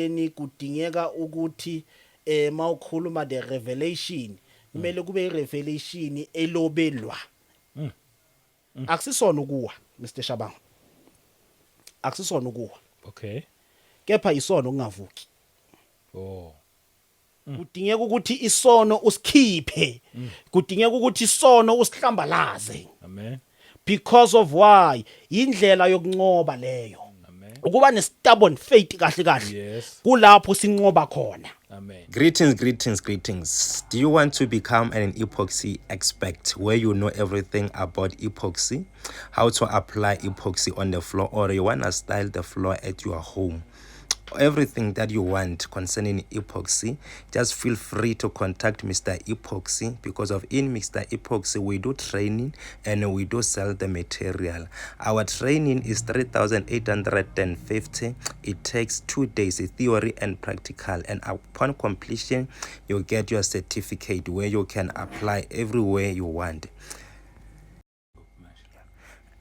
kudingeka ukuthi mawukhuluma the revelation kumele kube irevelation elobelwa akusisona ukuwa Mr Shabangu akusisona ukuwa Okay. kepha isona okungavuki Oh. kudingeka ukuthi isono usikhiphe kudingeka ukuthi isono usihlambalaze Amen. because of why indlela yokuncoba leyo Amen. ukuba ne stubborn faith kahle kahle Yes. kulapho sinqoba khona. Amen. Greetings. Do you want to become an epoxy expert where you know everything about epoxy, how to apply epoxy on the floor, or you want to style the floor at your home? Everything that you want concerning epoxy, just feel free to contact Mr. Epoxy, because of in Mr. Epoxy we do training and we do sell the material. Our training is 3,850. It takes 2 days, theory and practical, and upon completion you get your certificate where you can apply everywhere you want.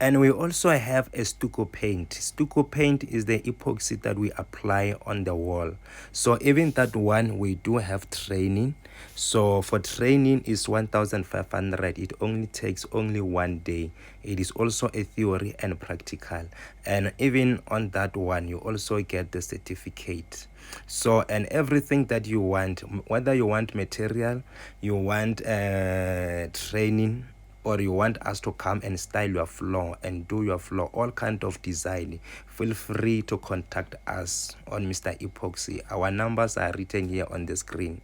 And we also have a stucco paint. Stucco paint is the epoxy that we apply on the wall. So even that one, we do have training. So for training is 1,500. It only takes only 1 day. It is also a theory and practical. And even on that one, you also get the certificate. So, and everything that you want, whether you want material, you want training, or you want us to come and style your floor and do your floor, all kind of design, feel free to contact us on Mr. Epoxy. Our numbers are written here on the screen.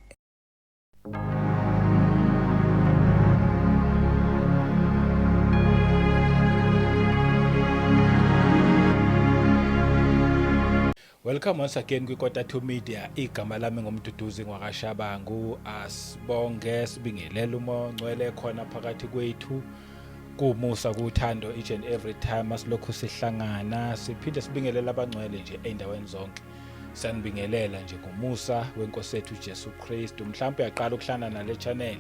Welcome once again kwikota 2 Media. Igama lami ngomduduzi ngwakashabangu. Asibonge sibingelele uMongcwele khona phakathi kwethu. Kumusa kuthando each and every time asilokhu sihlangana, siphinde sibingelela abangcwele nje eindaweni zonke. Sanibingelela nje ngomusa wenkosi yethu Jesu Kristu. Mhlawumbe yaqala ukuhlana nale channel.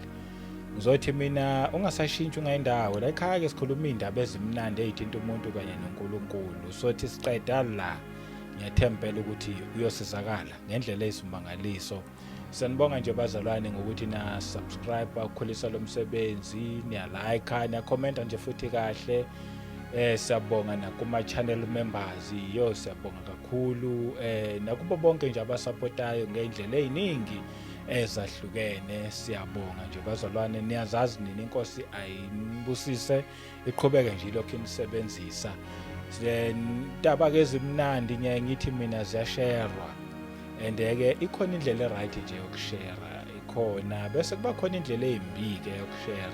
Ngizothi mina ungasashintshi ungayindawo la ekhaya ke sikhuluma indaba ezimnandi ezithinta umuntu kanye noNkulunkulu. Sothi siqeda la ngiyathembela ukuthi uyosizakala ngendlela ezisimangaliso. Sanibonga nje bazalwane ngokuthi na subscribe ukukhulisa lo msebenzi, niya like, niya comment nje futhi kahle. Siyabonga na kuma channel members, siyabonga kakhulu. Nakubo bonke nje abasupportayo ngendlela eziningi ezahlukene. Siyabonga nje bazalwane, niyazazi nini inkosi ayibusise iqhubeke nje lokho inisebenzisa. Indaba ke ezimnandi ngithi mina ziyasharwa, and ke ikhona indlela right nje yokushare ikhona, bese kuba khona indlela ezimbi ke yokushare.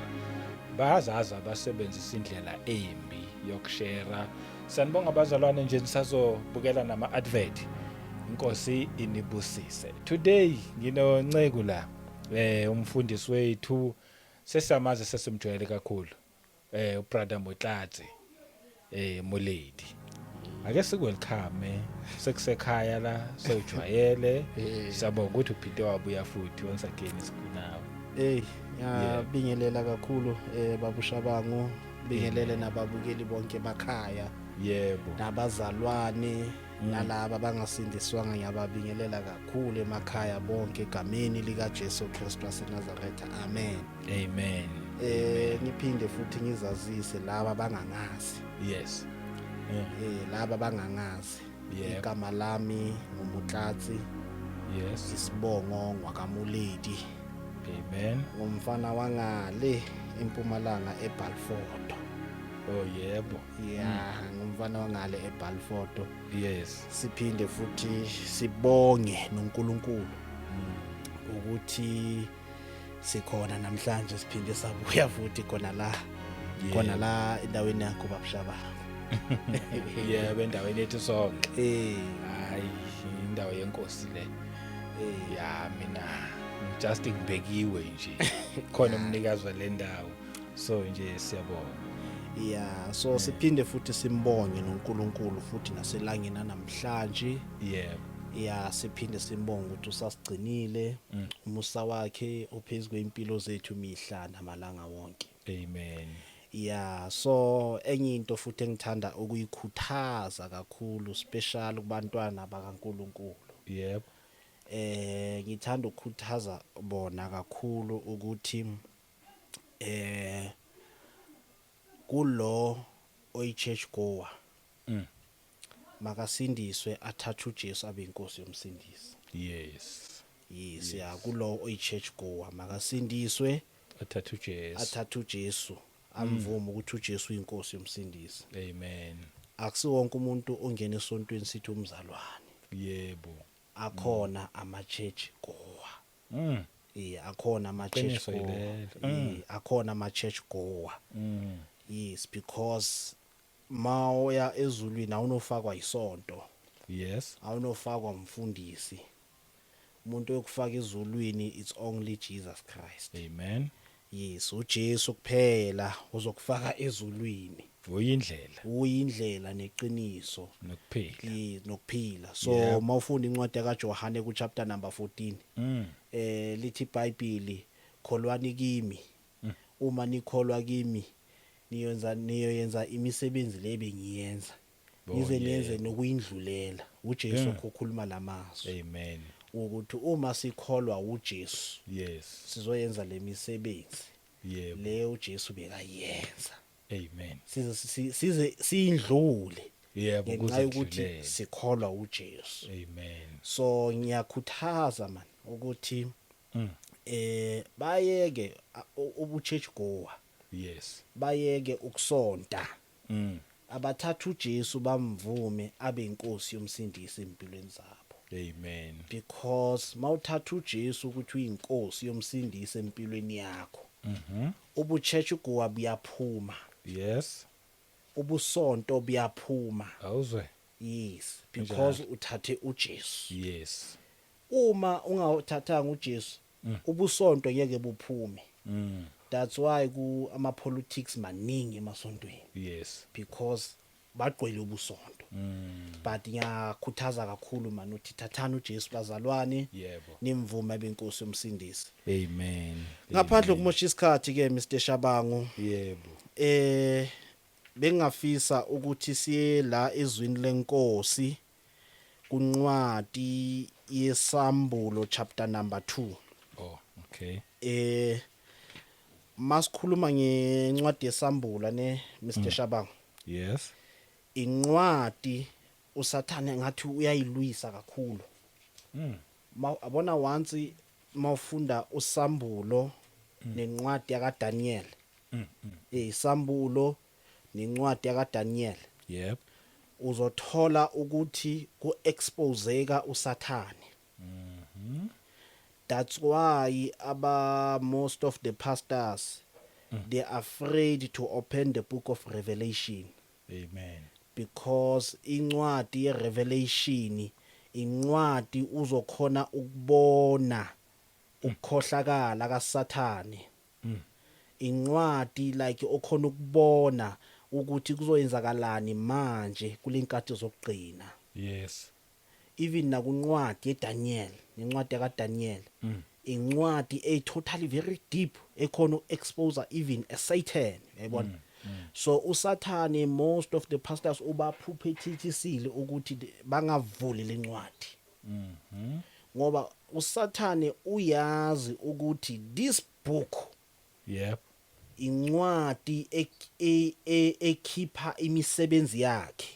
Bayazazi abasebenzisa indlela embi yokushare. Sanibonga abazalwane nje nisazobukela nama advert. Inkosi inibusise. Today nginoNcegu la, umfundisi wethu sesamaze sesimjwayele kakhulu, ubrother Motlatsi. Moledi ake sikwelcome sekusekhaya la sojwayele. Siyabonga ukuthi uphinde wabuya futhi once again sikunawe. Ngiyabingelela kakhulu babushabangu, bingelele nababukeli bonke emakhaya, yebo, nabazalwane nalabo abangasindiswanga, ngiyababingelela kakhulu emakhaya bonke egameni lika Jesu Kristu waseNazaretha. Amen. Amen. Ngiphinde futhi ngizazise laba abangangazi. Yes. Laba abangangazi. Igama lami ngumutlatsi. Yes. Isibongo ngwakamoledi. Amen. Ngumfana wangale eMpumalanga eBalfoto. Oh yebo. Ngumfana wangale eBalfoto. Yes. Siphinde futhi sibonge noNkulunkulu ukuthi sikhona namhlanje, siphinde sabuya futhi khona la endaweni yakho babshaba. Yebo, endaweni yethu sonke. Hayi indawo yenkosi le. Mina just ngibekiwe nje khona umnikazi wale ndawo, so nje siyabonga. So siphinde futhi simbonge noNkulunkulu futhi naselangeni namhlanje. Yebo. Siphinde simbonga ukuthi usasigcinile, umusa wakhe uphezulu kwempilo zethu mihla namalanga wonke. Amen. So enye into futhi engithanda ukuyikhuthaza kakhulu, special kubantwana bakaNkulunkulu. Yep. Ngithanda ukukhuthaza bona kakhulu ukuthi kulo oyi-church goer makasindiswe athathe uJesu abe inkosi yomsindisi. Yes. Yes, ya kulo oyi-church goer makasindiswe Athathe uJesu. athathe uJesu amvume ukuthi uJesu uyinkosi yomsindisi. Amen. Akusiwonke umuntu ongena esontweni sithi umzalwane. Yebo. Akhona ama-church goer. Akhona ama-church Qiniso goer. yilelo. Akhona ama-church goer. Yes, because mawuya ezulwini awunofakwa isonto. Yes. Awunofakwa umfundisi. Umuntu oyokufaka ezulwini it's only Jesus Christ. Amen. Yes, uJesu kuphela uzokufaka ezulwini. Uyindlela neqiniso nokuphila. Nokuphila. So mawufunda incwadi kaJohane ku chapter number 14. Lithi iBhayibheli kholwani kimi. Uma nikholwa kimi niyoyenza imisebenzi le bengiyenza. Nize niyenze nokuyindlulela. UJesu ukukhuluma lamazwi. Amen. Ukuthi uma sikholwa uJesu Yes. sizoyenza lemisebenzi Yebo. le uJesu bekayenza. Amen. Size sindlule. Yebo ngenxa yokuthi sikholwa uJesu. Amen. So ngiyakhuthaza man ukuthi bayeke ubu-church goer. Yes. Bayeke ukusonta. Abathatha uJesu bamvume abe inkosi yomsindisi empilweni zabo. Amen. Because mawuthatha uJesu ukuthi uyinkosi yomsindisi empilweni yakho. Ubu-church goer buyaphuma. Yes. Ubusonto buyaphuma. Awuzwe. Yes, because uthathe uJesu. Yes. Uma ungawuthathanga uJesu, ubusonto ngeke buphume. That's why ama politics maningi emasontweni. Yes. Because bagqwele ubusonto. But ngiyakhuthaza kakhulu man uthi thathani uJesu bazalwane. Yebo. Nimvume benkosi yomsindisi. Amen. Ngaphandle kumosha isikhathi ke Mr Shabangu. Yebo. Bengafisa ukuthi siye la ezwini lenkosi kunqwadi yesambulo chapter number 2. Oh, okay. Masikhuluma ngencwadi yesambulo ne Mr Shabangu. Yes. Incwadi usathane ngathi uyayilwisa kakhulu. Abona once mawufunda usambulo nencwadi yaKaDaniel. Isambulo nencwadi yaKaDaniel. Yep. Uzothola ukuthi ku-exposeka usathane. That's why most of the pastors they are afraid to open the book of Revelation. Amen. Because incwadi yeRevelation incwadi uzokhona ukubona ukukhohlakala kaSathane. Incwadi like okhona ukubona ukuthi kuzoyenzakalani manje kulenkathi zokugcina. Yes. Even nakunqwadi yeDaniel, incwadi yaKaDaniel, incwadi totally very deep ekhona uexpose even a Satan, yabona. So uSathane most of the pastors ubaphuphethisile ukuthi bangavuli lencwadi. Ngoba uSathane uyazi ukuthi this book Yep. incwadi ekhipha imisebenzi yakhe.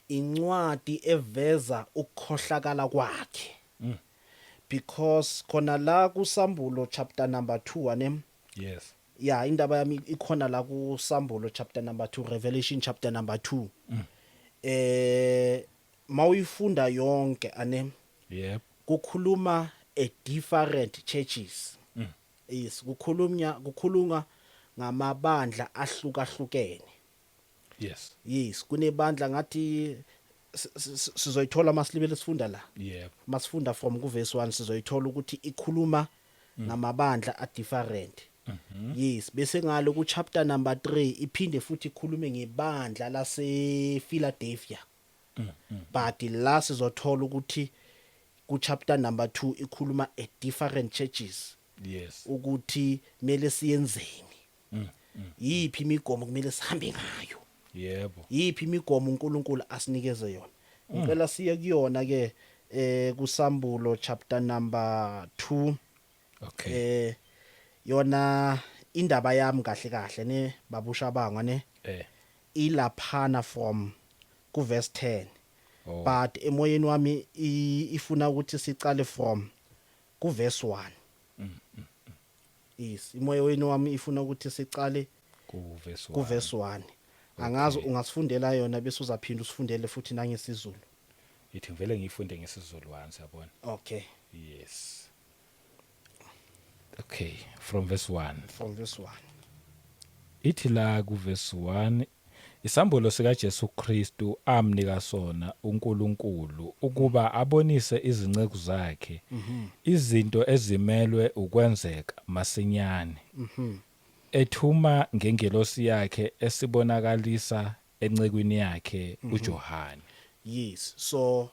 Incwadi eveza ukukhohlakala kwakhe. Because khona la kusambulo chapter number 2 ane. Yes. Yeah, indaba yami ikhona la kusambulo chapter number 2, Revelation chapter number 2. Mawuyifunda yonke ane. Yep. Kukhuluma a different churches. Yes, kukhuluma ngamabandla ahlukahlukene. Yes. Yes, kunebandla ngathi sizoyithola masilibele sifunda la. Yep. Masifunda from ku verse 1 sizoyithola ukuthi ikhuluma ngamabandla a different. Yes, bese ngalo ku chapter number 3 iphinde futhi ikhulume ngebandla lase Philadelphia. But la sizothola ukuthi ku chapter number 2 ikhuluma a different churches. Yes. Ukuthi mele siyenzeni. Yiphi imigomo kumele sihambe ngayo. Yebo. Yiphi imigomo uNkulunkulu asinikeze yona. Ngicela siye kuyona ke kusambulo chapter number 2 Okay. yona indaba yami kahle kahle ne babusha bangwa ne ilaphana from ku verse 10 Oh. but emoyeni wami ifuna ukuthi sicale from ku verse 1. Yes, emoyeni wami ifuna ukuthi sicale Ku verse ku 1. verse 1. Angazi ungasifundela yona bese uzaphinda usifundele futhi nangesizulu. Ithi ngivele ngifunde ngesizulu once yabona. Okay, Yes. Okay, from verse 1. from verse 1. Ithi la ku verse 1 isambulo sika Jesu Kristu amnika sona uNkulunkulu ukuba abonise izinceku zakhe izinto ezimelwe ukwenzeka masinyane. Ethuma ngengelosi yakhe esibonakalisa encekwini yakhe uJohane. Yes, so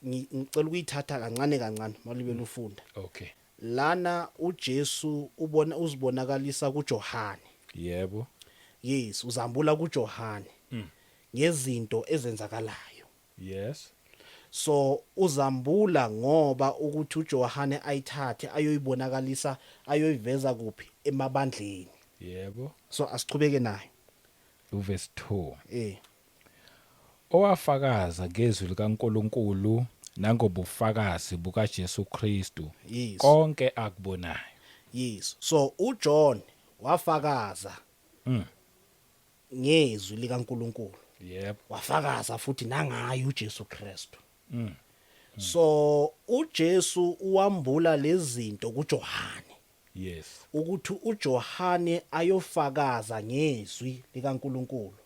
ngicela ukuyithatha kancane kancane malibe lufunda. Okay. Lana uJesu uzibonakalisa kuJohane. Yebo. Yes, uzambula kuJohane ngezinto ezenzakalayo. Yes. So uzambula ngoba ukuthi uJohane ayithathe ayoyibonakalisa ayoyiveza kuphi emabandleni. Yebo. So asichubeke nayo. Verse 2. Eh, Owafakaza ngezwi likaNkuluNkulu nangobufakazi bukaJesu Kristu yes. konke akubonayo. Yes. So uJohn wafakaza ngezwi likaNkuluNkulu. Yebo. Wafakaza futhi nangaye uJesu Kristu. So uJesu uwambula lezinto kuJohane Yes. ukuthi uJohane ayofakaza ngezwi likaNkuluNkulu.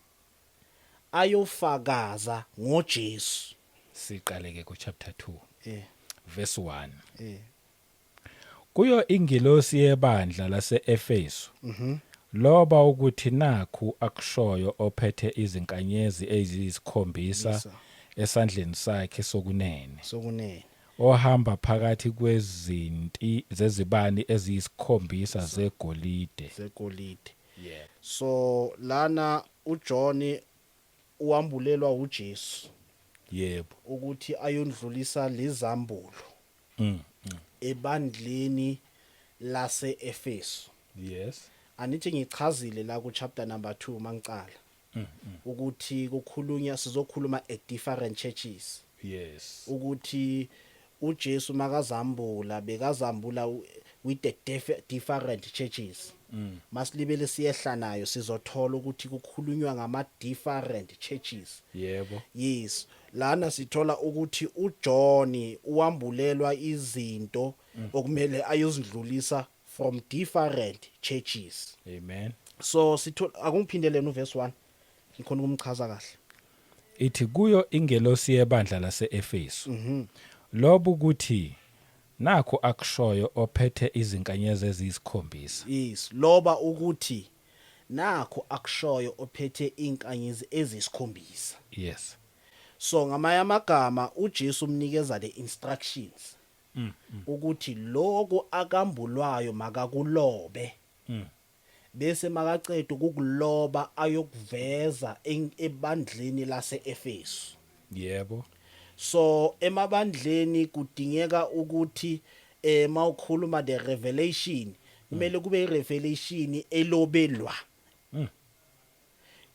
Ayofakaza ngoJesu. Siqaleke ku chapter 2 Eh, verse 1. eh. Kuyo ingilosi yebandla lase-Efesu. Loba ukuthi nakhu akushoyo ophethe izinkanyezi eziyisikhombisa Yes, sir. esandleni sakhe sokunene. Sokunene. Ohamba phakathi kwezinti zezibani eziyisikhombisa zegolide. Segolide. Yeah. So lana uJohn uambulelwa uJesu Yebo. ukuthi ayondlulisa lezambulo ebandleni lase-Efesu. Yes. Anithi ngichazile la ku chapter number 2 mangicala ukuthi kukhulunywa sizokhuluma at different churches Yes. ukuthi uJesu makazambula bekazambula with the different churches. Masilibele siyehla nayo sizothola ukuthi kukhulunywa ngama different churches. Yebo. Yes, lana sithola ukuthi uJohn uambulelwa izinto okumele ayozindlulisa from different churches. Amen. So sithola akungiphindele no verse 1 ngikhona ukumchaza kahle. Ithi kuyo ingelosi yebandla lase-Efesu. Lobo ukuthi nakho akushoyo ophethe izinkanyezi eziyisikhombisa. Yes, loba ukuthi nakho akushoyo ophethe inkanyezi ezisikhombisa. Yes. So ngamanye amagama uJesu umnikeza the instructions ukuthi lokho akambulwayo makakulobe. Bese makaceda ukukuloba ayokuveza ebandleni lase-Efesu. Yebo. So emabandleni kudingeka ukuthi mawukhuluma the revelation kumele kube irevelation elobelwa.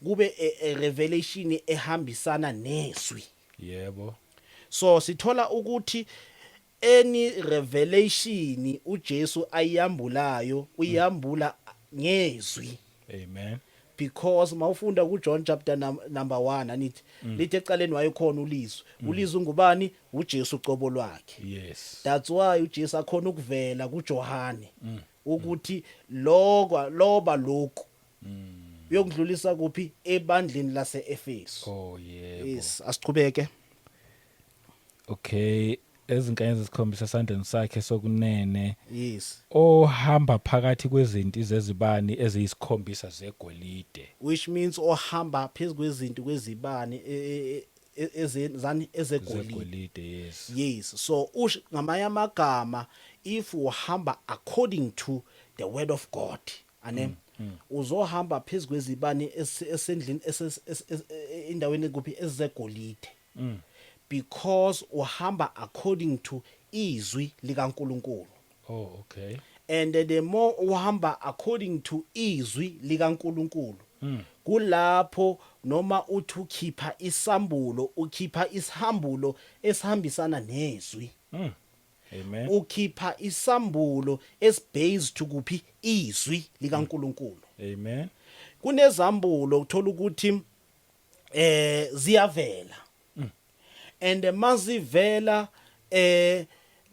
Kube a revelation ehambisana nezwi. Yebo. So sithola ukuthi any revelation uJesu ayambulayo uyambula ngezwi. Amen. Because mawufunda kuJohn chapter number 1 anithi lithi ecaleni wayekhona ulizwi. Ulizwi ngubani? uJesu uqobo lwakhe. Yes. That's why uJesu akhona ukuvela kuJohane ukuthi loba lokhu uyokudlulisa kuphi ebandleni lase-Efesu. Oh yebo. Yes, asichubeke. Okay, ezinkanyezi ezisikhombisa esandleni sakhe sokunene. Yes. Ohamba phakathi kwezinti zezibani eziyisikhombisa zegolide. Which means ohamba phezulu kwezinto kwezibani ezegolide. Zegolide, yes. Yes, so ngamanye amagama if uhamba according to the word of God ane uzohamba phezulu kwezibani esendlini endaweni kuphi ezegolide. because uhamba according to izwi likaNkuluNkulu. Oh, okay. And the more uhamba according to izwi likaNkuluNkulu, kulapho noma uthi ukhipha isambulo, ukhipha isihambulo esihambisana nezwi. Amen. Ukhipha isambulo esibased kuphi izwi likaNkuluNkulu. Amen. Kunezambulo uthola ukuthi ziyavela. And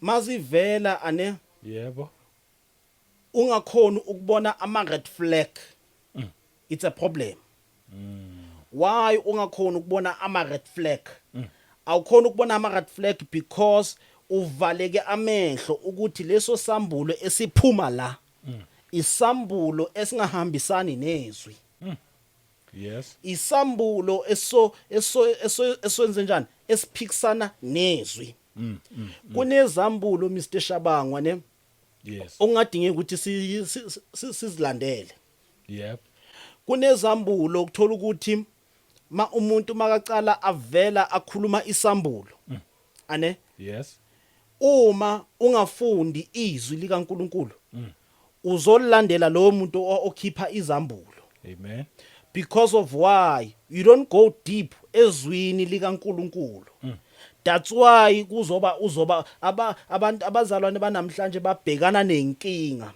mazivela ane Yebo. ungakhona ukubona ama red flag. It's a problem. Why ungakhona ukubona ama red flag? Awukhona ukubona ama red flag because uvaleke amehlo ukuthi leso sambulo esiphuma la isambulo esingahambisani nezwi. Yes. Isambulo eswenze njani esiphikisana nezwi. Kunezambulo Mr Shabangwa ne Yes. ongadingeka ukuthi sizilandele. Yep. Kunezambulo ukuthola ukuthi umuntu makacala avela akhuluma isambulo. Ane Yes. uma ungafundi izwi likaNkuluNkulu uzolandela lo muntu okhipha izambulo. Amen. Because of why you don't go deep ezwini likaNkuluNkulu. That's why uzoba abantu abazalwane banamhlanje babhekana nenkinga.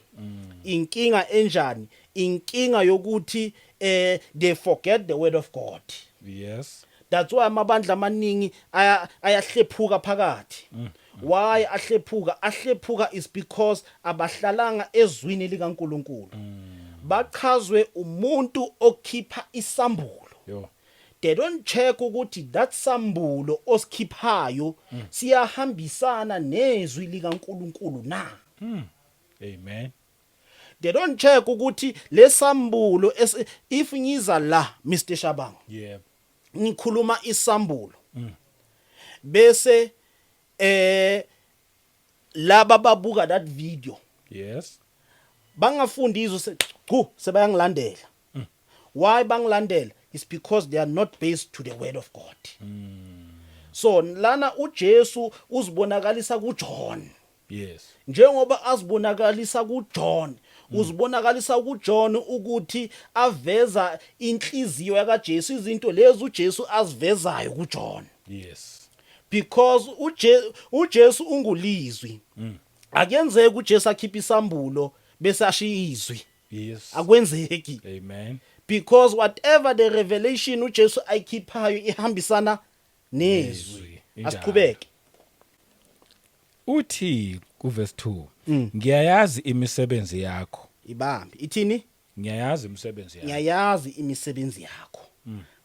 Inkinga enjani? Inkinga yokuthi they forget the word of God. Yes. That's why amabandla amaningi ayahlephuka phakathi. Why ahlephuka? Ahlephuka is because abahlalanga ezwini likaNkuluNkulu. Bachazwe umuntu okhipha isambulo. Yo. They don't check ukuthi that sambulo osikiphayo siyahambisana nezwi likaNkuluNkulu na. Amen. They don't check ukuthi lesambulo if ngiza la Mr Shabang Yep. ngikhuluma isambulo bese laba babuka that video Yes. bangafundizwe sebayangilandela. Why bangilandela? It's because they are not based to the word of God. So lana uJesu uzibonakalisa kuJohn. Yes. Njengoba azibonakalisa kuJohn, uzibonakalisa kuJohn ukuthi aveza inhliziyo yakaJesu, izinto lezi uJesu azivezayo kuJohn. Yes. Because uJesu ungulizwi. Akuyenzeki uJesu akhipha isambulo bese ashiya izwi. Yes. Akwenzeki. Amen. Because whatever the revelation uJesu ayikhiphayo ihambisana nezwi. Asiqhubeke. Uthi ku verse 2, ngiyayazi imisebenzi yakho. Ibambi. Ithini? Ngiyayazi imisebenzi yakho. Ngiyayazi imisebenzi yakho.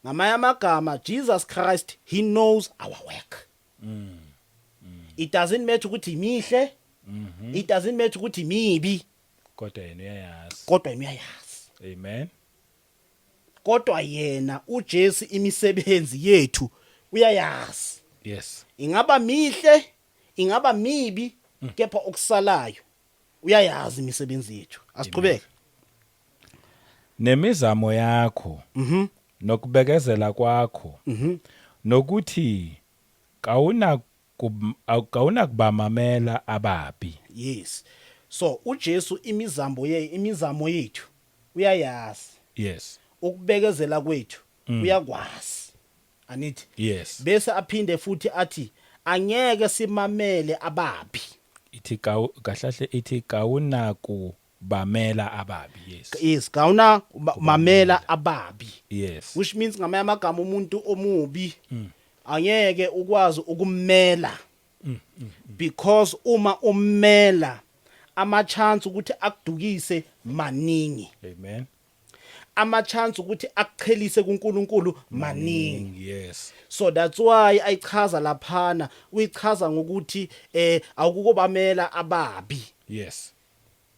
Ngamanye amagama Jesus Christ, he knows our work. It doesn't matter ukuthi imihle. It doesn't matter ukuthi imibi. Kodwa yena uyayazi. Kodwa yena uyayazi. Amen. Kodwa yena uJesu imisebenzi yethu uyayazi. Yes. Ingaba mihle, ingaba mibi, kepha okusalayo uyayazi imisebenzi yethu. Asiqhubeke. Nemizamo yakho. Nokubekezela kwakho. Nokuthi kawuna kubamamela ababi. Yes. So uJesu imizamo yethu uyayazi. Yes. Ukubekezela kwethu uyakwazi. Anithi. Yes. Bese aphinde futhi athi angeke simamele ababi. Ithi kahlahle ithi kawuna kubamela ababi. Yes. Yes, kawuna mamela ababi. Yes. Which means ngamanye amagama umuntu omubi angeke ukwazi ukummela. Because uma ummela ama chance ukuthi akudukise maningi. Amen. Ama chance ukuthi akuqhelise kuNkulunkulu maningi. Yes. So that's why ayichaza laphana uyichaza ngokuthi awukubamela ababi. Yes.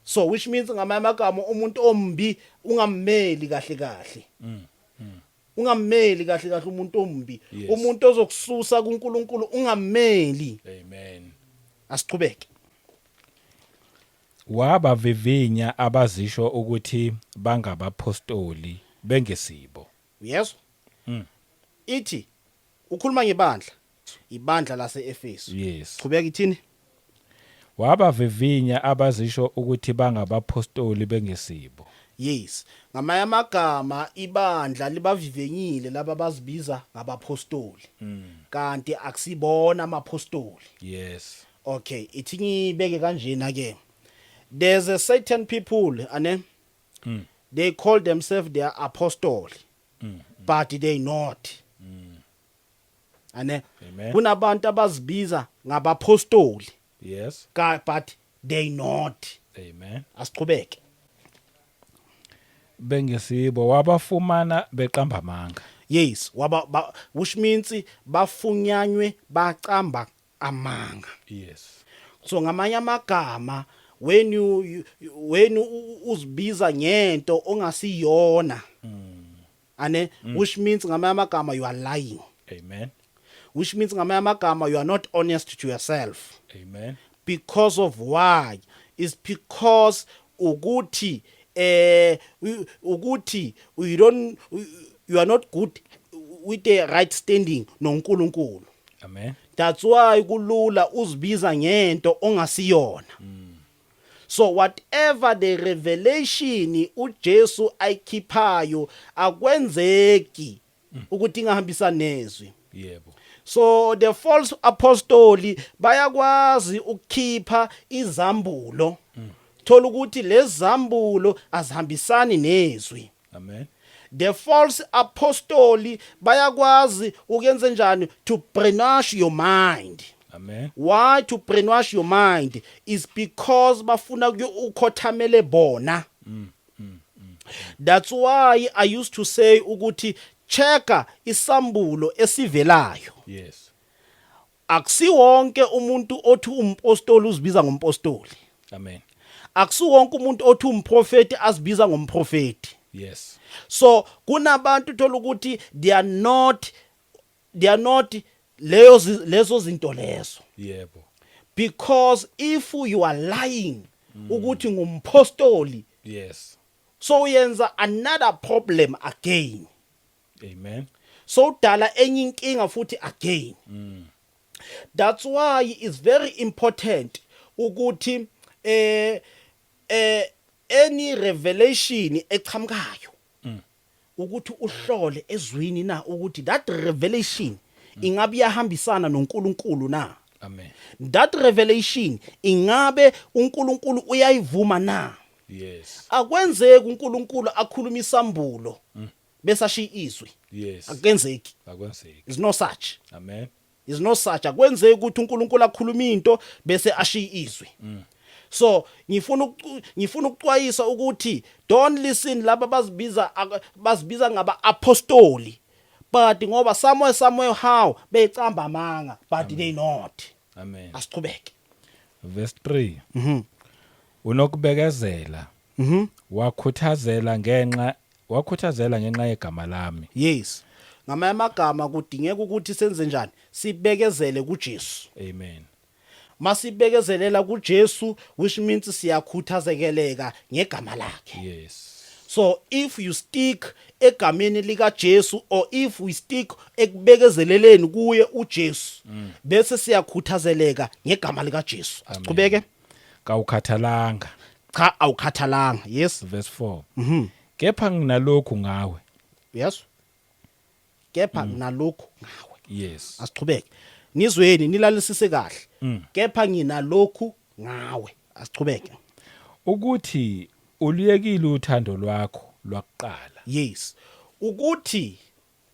So which means ngamanye amagama umuntu ombi ungammeli kahle. Ungammeli kahle umuntu ombi. Yes. Umuntu ozokususa kuNkulunkulu ungammeli. Amen. Asiqhubeke. Wabavivinya abazisho ukuthi bangabapostoli bengesibo. Yes. Ithi ukhuluma ngebandla. ibandla lase-Efesu. Yes. Qhubeka ithini? Wabavivinya abazisho ukuthi bangabapostoli bengesibo. Yes, ngamanye amagama ibandla libavivenyile laba bazibiza ngabapostoli kanti akusibona amapostoli. Yes. Okay, ithi ngibeke kanjena ke. There's a certain people ane they call themselves their apostle but they not. Ane Amen. kunabantu abazibiza ngabapostoli Yes. but they not. Amen. Asiqhubeke. Bengesibo wabafumana beqamba amanga. Yes, which means bafunyanywe baqamba amanga. Yes. So ngamanye amagama when you uzibiza ngento ongasiyona ane which means ngamanye amagama you are lying, Amen. which means ngamanye amagama you are not honest to yourself. Amen. Because of why is because ukuthi you are not good with the right standing noNkulunkulu. Amen. That's why kulula uzibiza ngento ongasiyona. So whatever the revelation uJesu ayikhiphayo akwenzeki ukuthi ingahambisana nezwi. Yebo. So the false apostoli bayakwazi ukukhipha izambulo. Thola ukuthi lezambulo azihambisani nezwi. Amen. The false apostoli bayakwazi ukuyenza njani to brainwash your mind. Amen. Why to brainwash your mind is because bafuna ukukhothamele bona. That's why I used to say ukuthi checka isambulo esivelayo. Yes. Akusiwonke umuntu othi umpostoli uzibiza ngompostoli. Amen. Akusiwonke umuntu othi umprofeti azibiza ngomprofeti. Yes. So kunabantu thola ukuthi they are not lezo zinto lezo. Yebo. Because if you are lying ukuthi ngumpostoli, Yes. so uyenza another problem again. Amen. So udala enye inkinga futhi again. That's why it's very important ukuthi any revelation eqhamukayo ukuthi uhlole ezwini na ukuthi that revelation ingabe yahambisana noNkulunkulu na. Amen. That revelation ingabe uNkulunkulu uyayivuma na. Yes. Akwenzeki uNkulunkulu akhuluma isambulo bese ashi izwi. Yes. Akwenzeki. Akwenzeki. Is no such. Amen. Is no such. Akwenzeki ukuthi uNkulunkulu akhuluma into bese ashi izwi. So ngifuna ukuxwayisa ukuthi don't listen laba bazibiza ngaba apostoli but ngoba somewhere how becamba amanga but they not. Amen. Asiqhubeke. Verse 3. Unokubekezela. Wakhuthazela ngenxa yegama lami. Yes. Ngamanye amagama kudingeka ukuthi senze njani? Sibekezele kuJesu. Amen. Masibekezelela kuJesu which means siyakhuthazekeleka ngegama lakhe. Yes. So if you stick egameni lika Jesu or if we stick ekubekezeleleni kuye uJesu bese siyakhuthazeleka ngegama lika Jesu. Asiqhubeke. Kawukhathalanga. Cha awukhathalanga. Yes. Verse 4. Kepha nginalokhu ngawe. Yes. Kepha nginalokhu ngawe. Yes. Asiqhubeke. Nizweni nilalisise kahle. Kepha nginalokhu ngawe. Asiqhubeke. Ukuthi uliyekile uthando lwakho lwakuqala. Yes. Ukuthi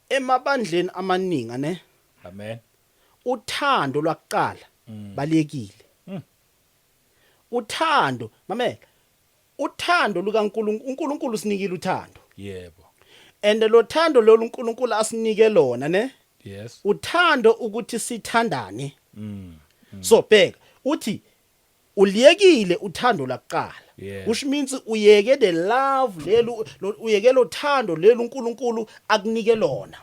emabandleni amaningi ane Amen. uthando lwakuqala balekile. Uthando mamela. Uthando lukaNkulunkulu uNkulunkulu sinikile uthando. Yebo. And lo thando lo uNkulunkulu asinike lona ne? Yes. Uthando ukuthi sithandane. So bheka uthi uliyekile uthando lakuqala. Yeah. Which means uyeke the love lelo uyeke lo thando lelo uNkulunkulu akunike lona.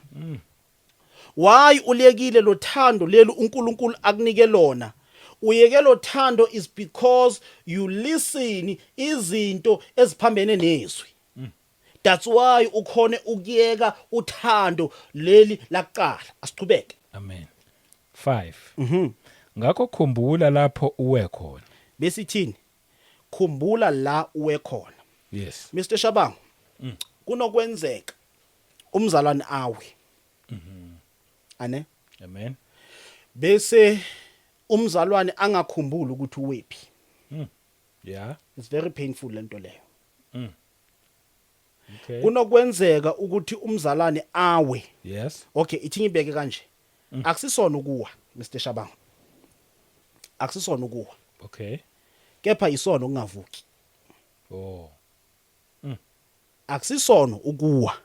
Why uliyekile lo thando lelo uNkulunkulu akunike lona? Uyeke lo thando is because you listen izinto eziphambene nezwi. That's why ukhone ukuyeka uthando leli lakuqala. Asiqhubeke. Amen. 5 ngakho khumbula lapho uwe khona. besithini khumbula la uwe khona. Yes. Mr Shabangu, kunokwenzeka umzalwane awe ane Amen. bese umzalwane angakhumbuli ukuthi uwephi. Yeah. It's very painful lento leyo. Okay. Kunokwenzeka ukuthi umzalwane awe. Yes. Okay, ithi ngibeke kanje. Akusisona ukuwa Mr Shabangu. Akusisona ukuwa. Okay. Kepha isona ukungavuki. Oh. Akusisona ukuwa.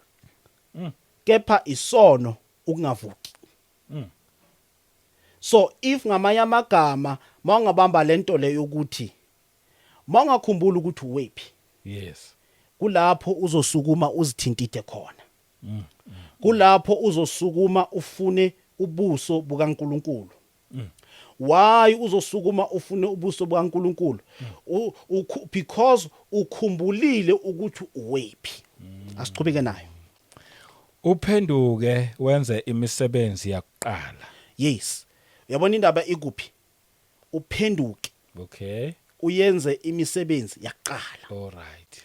Kepha isono ukungavuki. So if ngamanye amagama mawungabamba lento leyo ukuthi mawungakhumbula ukuthi uwephi, Yes. kulapho uzosukuma uzithintithe khona. Kulapho uzosukuma ufune ubuso bukaNkuluNkulu. Why uzosukuma ufune ubuso bukaNkuluNkulu? Because ukhumbulile ukuthi uwephi. Asiqhubeke nayo. Uphenduke wenze imisebenzi yakuqala. Yes. Uyabona indaba ikuphi? Uphenduke Okay. uyenze imisebenzi yaqala. All right.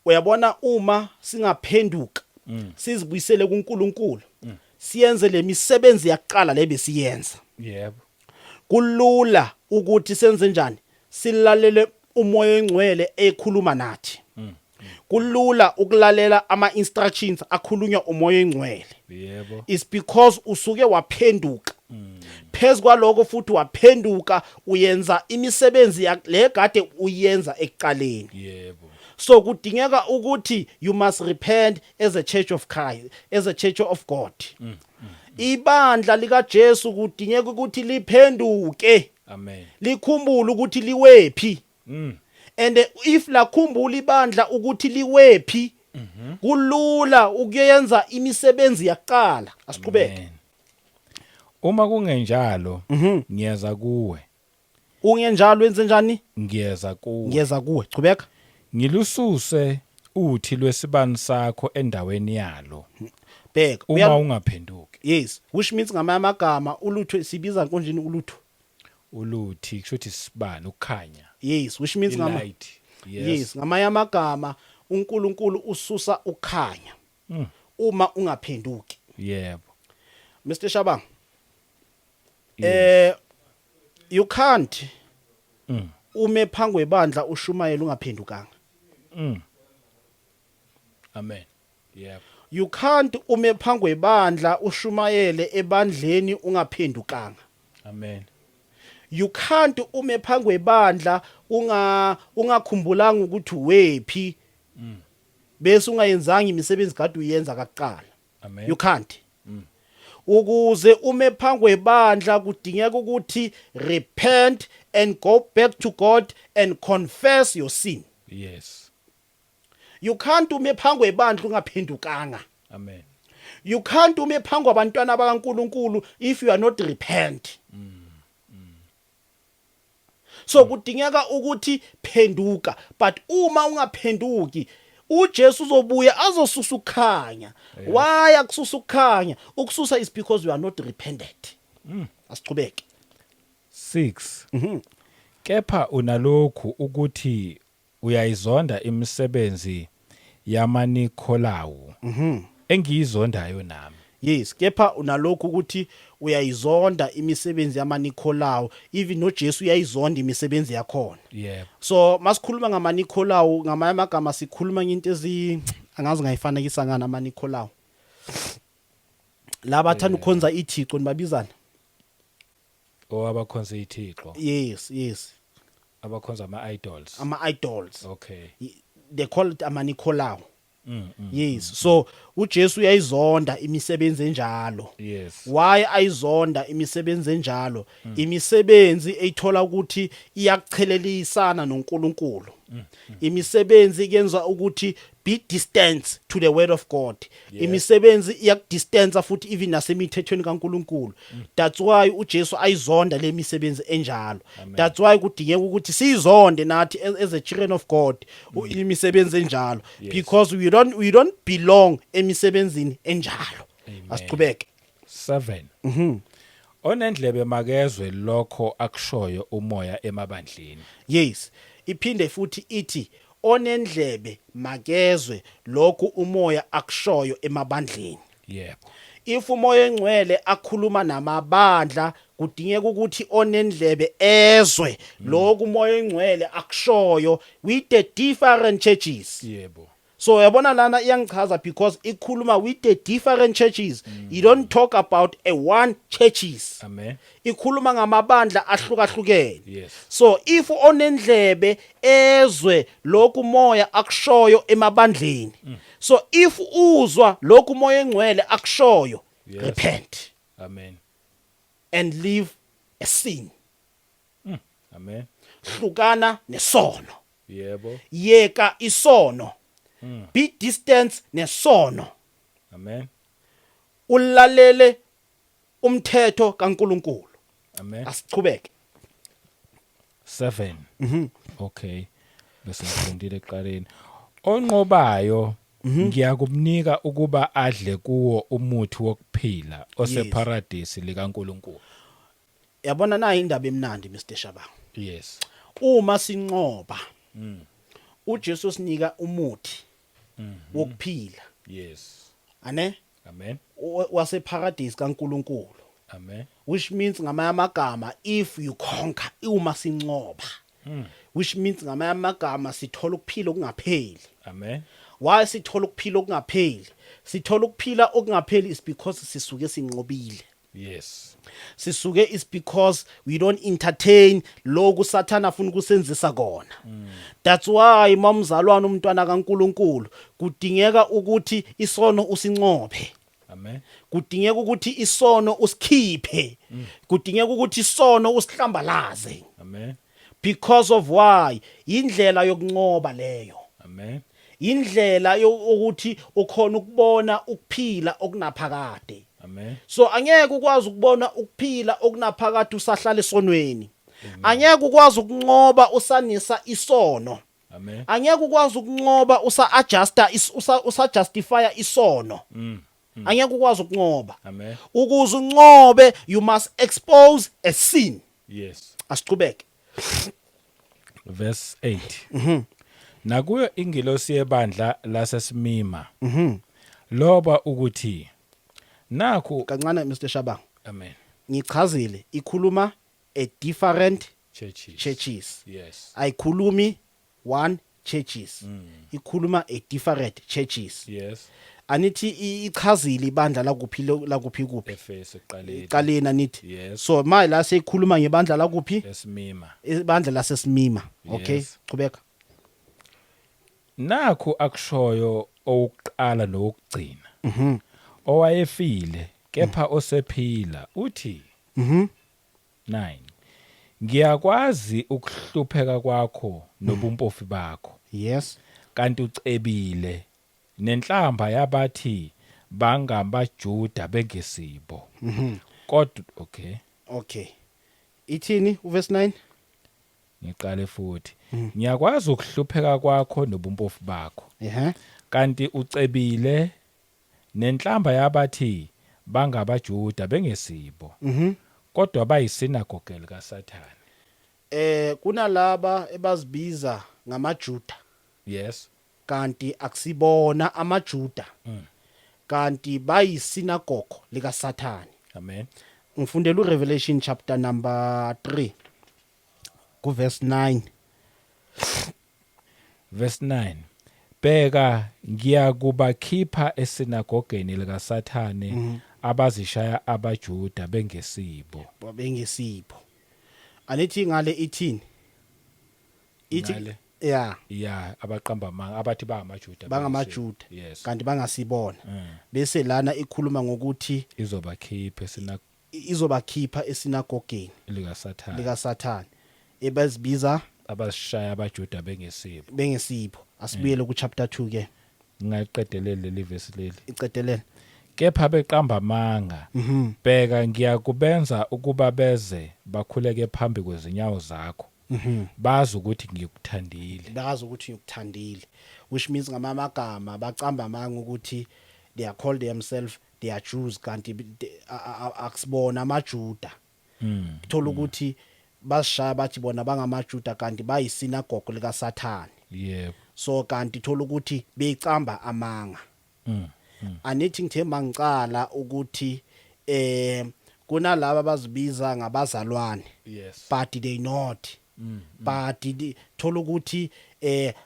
Uyabona uma singaphenduka sizibuyisele kuNkulunkulu siyenze lemisebenzi yaqala lebesiyenza. Yebo. Kulula ukuthi senze njani? Silalele umoya engcwele ekhuluma nathi. Kulula ukulalela ama instructions akhulunywa umoya engcwele. Yebo. Is because usuke waphenduka. Phezu kwaloko futhi waphenduka uyenza imisebenzi le kade uyenza ekuqaleni. Yebo. So kudingeka ukuthi you must repent as a church of Christ, as a church of God. Ibandla lika Jesu kudingeka ukuthi liphenduke. Amen. Likhumbule ukuthi liwephi. And if lakhumbula ibandla ukuthi liwephi, kulula ukuyenza imisebenzi yaqala. Asiqhubeke. Amen. Uma kungenjalo, ngiyeza kuwe. Ungenjalo wenze njani? Ngiyeza kuwe. Ngiyeza kuwe. Chubeka. Ngilususe uthi lwesibani sakho endaweni yalo. Bheka. Uma ungaphenduki. Yes, which means ngamanye amagama ulutho sibiza konjeni ulutho. Uluthi kushuthi sibani ukukhanya. Yes, which means Light. Yes, ngamanye amagama uNkulunkulu ususa ukukhanya. Uma ungaphenduki. Yebo. Mr Shabang. Yes. You can't ume phangwe bandla ushumayela ungaphendukanga. Amen. Yebo. You can't ume phangwe bandla ushumayele ebandleni ungaphendukanga. Amen. You can't ume phangwe bandla ungakhumbulanga ukuthi wephi bese ungayenzanga imisebenzi kade uyenza kakuqala. Amen. You can't. Ukuze ume phangwe bandla kudingeka ukuthi repent and go back to God and confess your sin. Yes. You can't ume phangwe bandla ungaphendukanga. Amen. You can't ume phangwa abantwana bakaNkuluNkulu if you are not repent. So kudingeka ukuthi phenduka, but uma ungaphenduki uJesu uzobuya azosusa ukukhanya. Why akususa ukukhanya? Ukususa is because you are not repentant. Asiqhubeke. 6. Kepha unalokhu ukuthi uyayizonda imisebenzi yamaNikolawu. Engiyizondayo nami. Yes, kepha unalokhu ukuthi uyayizonda imisebenzi yamaNikolawu, even noJesu uyayizonda imisebenzi yakhona. Yebo. So masikhuluma ngamaNikolawu, ngamanye amagama sikhuluma into angazi ngayifanekisa ngana amaNikolawu. Laba bathanda ukhonza ithixo nibabizana. Abakhonza ithixo. Yes. Abakhonza ama-idols. Ama-idols. Okay. They call it amaNikolawu. Yes, so uJesu uyayizonda imisebenzi enjalo. Yes. Why ayizonda imisebenzi enjalo? Imisebenzi eyithola ukuthi iyakuchelelisana noNkulunkulu. Imisebenzi yenza ukuthi be distance to the word of God. Imisebenzi iyakudistance futhi even nasemithethweni kaNkulunkulu. That's why uJesu ayizonda le misebenzi enjalo. That's why kudingeka ukuthi sizonde nathi as a children of God imisebenzi enjalo, because we don't belong emisebenzini enjalo. Asiqhubeke. 7. onendlebe makezwe lokho akushoyo umoya emabandleni. Yes, iphinde futhi ithi onendlebe makezwe lokhu umoya akushoyo emabandleni. Yebo. If umoya engcwele akhuluma namabandla kudingeka ukuthi onendlebe ezwe lokhu umoya engcwele akushoyo with the different churches. Yebo. So yabona lana iyangichaza because ikhuluma with the different churches. You don't talk about a one churches. Amen. Ikhuluma ngamabandla ahlukahlukene. Yes. So if onendlebe ezwe lokhu umoya akushoyo emabandleni. So if uzwa lokhu umoya engcwele akushoyo, Yes. repent Amen. and leave a sin. Amen. Hlukana nesono. Yebo. Yeka isono. Be distance nesono. Amen. Ulalele umthetho kaNkuluNkulu. Amen. Asichubeke. 7. Okay. Bese ngifundile eqaleni. Onqobayo ngiyakumnika ukuba adle kuwo umuthi wokuphila oseparadise likaNkuluNkulu. Yabona nayi indaba emnandi Mr Shabang. Yes. Uma sinqoba uJesu sinika umuthi wokuphila. Yes. Ane? Amen. Waseparadise kaNkuluNkulu. Amen. Which means ngamanye amagama if you conquer uma sinqoba. Which means ngamanye amagama sithola ukuphila okungapheli. Amen. Why sithola ukuphila okungapheli? Sithola ukuphila okungapheli is because sisuke sinqobile. Yes. Sisuke is because we don't entertain lokhu sathana afuna ukusenzisa kona. That's why mamzalwana umntwana kaNkuluNkulu kudingeka ukuthi isono usinqophe. Amen. Kudingeka ukuthi isono usikhiphe. Kudingeka ukuthi isono usihlambalaze. Amen. Because of why? Indlela yokunqoba leyo. Amen. Indlela yokuthi ukhona ukubona ukuphila okunaphakade. Amen. So angeke ukwazi ukubona ukuphila okunaphakade usahlala esonweni. Angeke ukwazi ukunqoba usanisa isono. Amen. Angeke ukwazi ukunqoba usa-justify isono. Angeke ukwazi ukunqoba. Amen. Ukuze unqobe you must expose a sin. Yes. Asiqhubeke. Verse 8. Nakuyo ingilosi yebandla laseSmima. Loba ukuthi nakho Kancane Mr Shabang. Amen. Ngichazile ikhuluma a different Churches. churches. Yes. Ayikhulumi one churches. Ikhuluma a different churches. Yes. Anithi ichazile ibandla lakuphi kuphi. Efeso eqaleni. Iqaleni anithi. Yes. So manje la seyikhuluma ngebandla lakuphi? eSmima. Ibandla laseSmima. Okay, Yes. qhubeka. Nakho akushoyo okuqala nokugcina. Owayefile kepha osephila uthi 9. Ngiyakwazi ukuhlupheka kwakho nobumpofu bakho. Yes. Kanti ucebile nenhlamba yabathi bangabaJuda bengesibo. Kodwa okay. Okay. Ithini uverse 9? Ngiqale futhi. Ngiyakwazi ukuhlupheka kwakho nobumpofu bakho. Kanti ucebile nenhlamba yabathi bangabaJuda bengesibo. Kodwa bayisinagoge likaSathane. Kunalaba ebazibiza ngamaJuda. Yes. Kanti akusibona amaJuda. Kanti bayisinagogo likaSathane. Amen. Ngifundela uRevelation chapter number 3 ku verse 9. Verse 9. Bheka ngiyakubakhipha esinagogeni likaSathane abazishaya abaJuda bengesibo. Babengesibo. Anithi ngale ithini? Ngale? Yeah, Yeah, abaqamba amanga abathi bangamaJuda. bangamaJuda. Yes. Kanti bangasibona. Bese lana ikhuluma ngokuthi Izobakhipha izobakhipha esinagogeni likaSathane likaSathane ebazibiza abashaya abaJuda bengesibo. bengesibo. Asibuyele ku chapter 2 ke. Ngaqedelele leli verse leli. Icedelele. Kepha beqamba amanga. Bheka ngiyakubenza ukuba beze bakhuleke phambi kwezinyawo zakho. Bazi ukuthi ngikuthandile. Bazi ukuthi ukuthandile. Which means ngamagama bacamba amanga ukuthi they are called themselves they are Jews kanti akusibona amaJuda thola ukuthi basishaya bathi bona bangamaJuda kanti bayisinagogo lika Sathane yebo so kanti thola ukuthi beyicamba amanga anithi ngithe mangicala ukuthi kunalabo abazibiza ngabazalwane yes but they not but thola ukuthi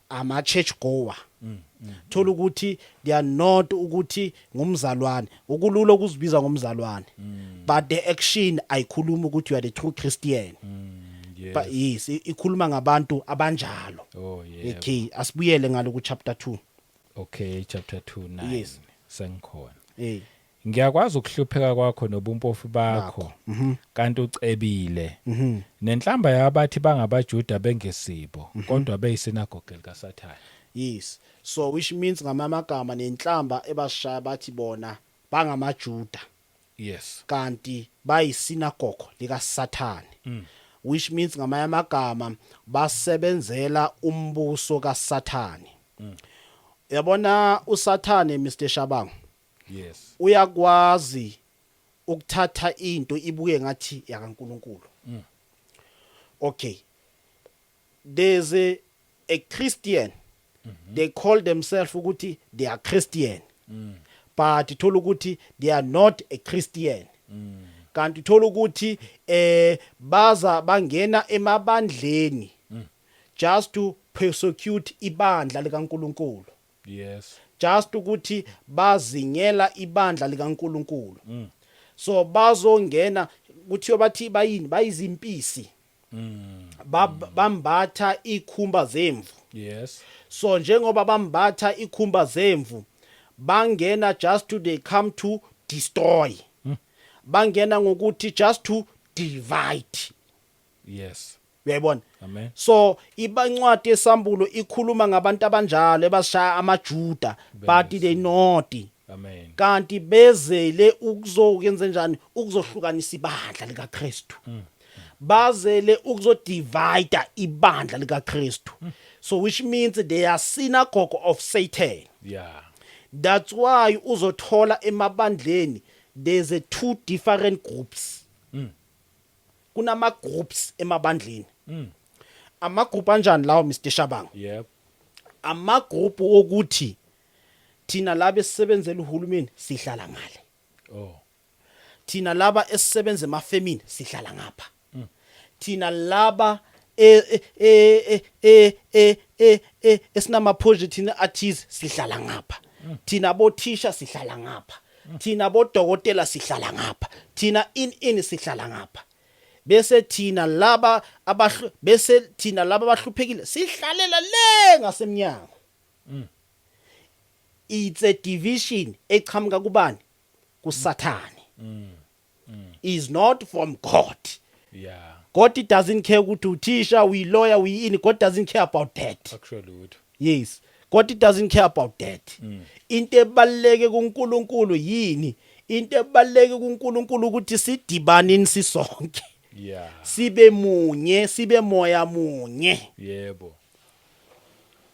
ama church goer thola ukuthi they are not ukuthi ngumzalwane ukulula ukuzibiza ngomzalwane but the action ayikhuluma ukuthi you are the true Christian yes but yes ikhuluma ngabantu abanjalo oh yeah okay asibuyele ngalo ku chapter 2 okay chapter 2 9 Yes. sengikhona eh ngiyakwazi ukuhlupheka kwakho nobumpofu bakho kanti ucebile nenhlamba yabathi bangabaJuda bengesibo kodwa beyisinagoge lika Sathane yes so which means ngamagama nenhlamba ebashaya bathi bona bangamaJuda yes kanti bayisinagogo lika Sathane which means ngamagama basebenzela umbuso kaSathane yabona uSathane Mr Shabangu yes uyakwazi ukuthatha into ibuke ngathi yakaNkuluNkulu okay there's a Christian they call themselves ukuthi they are Christian but thola ukuthi they are not a Christian kanti thola ukuthi baza bangena emabandleni just to persecute ibandla likaNkuluNkulu yes just ukuthi bazingela ibandla likaNkuluNkulu so bazongena kuthiwa bathi bayini bayizimpisi bambatha ikhumba zemvu yes so njengoba bambatha ikhumba zemvu bangena just to they come to destroy bangena ngokuthi just to divide yes uyayibona amen so ibancwadi esambulo ikhuluma ngabantu abanjalo ebashaya amaJuda but they not amen kanti bezele ukuzokwenza njani ukuzohlukanisa ibandla likaKristu bazele ukuzodivide ibandla likaKristu so which means they are synagogue of Satan yeah that's why uzothola emabandleni there's a two different groups kunama groups emabandleni ama group anjani lawo Mr Shabangu yep ama group okuthi thina laba esisebenzela uhulumeni sihlala ngale oh thina laba esisebenza emafemini sihlala ngapha thina laba esinama positive athize sihlala ngapha thina bothisha sihlala ngapha thina bodokotela sihlala ngapha thina in sihlala ngapha bese thina laba abahluphekile sihlalela le ngasemnyango it's a division echamuka kubani kuSathane is not from God yeah God doesn't care ukuthi uthisha we lawyer we in God doesn't care about that actually yes God doesn't care about that into ebaleke kuNkulunkulu yini into ebaleke kuNkulunkulu ukuthi sidibanini sisonke yeah sibe munye sibe moya munye yebo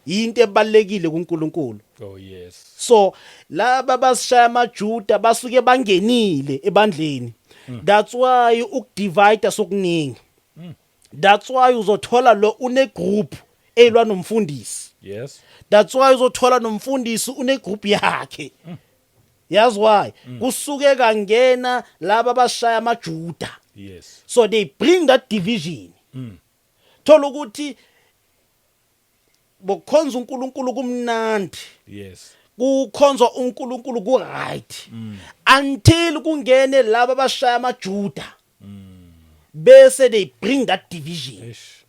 into ebalekile kuNkulunkulu oh yes so laba basishaya amaJuda basuke bangenile ebandleni that's why ukudivide sokuningi that's why uzothola lo une group elwa nomfundisi yes that's why uzothola nomfundisi une group yakhe yazi why kusuke kangena laba bashaya amaJuda yes so they bring that division thola ukuthi bokhonza uNkulunkulu kumnandi yes kukhonzwa uNkulunkulu ku right until kungene laba bashaya amaJuda bese they bring that division ish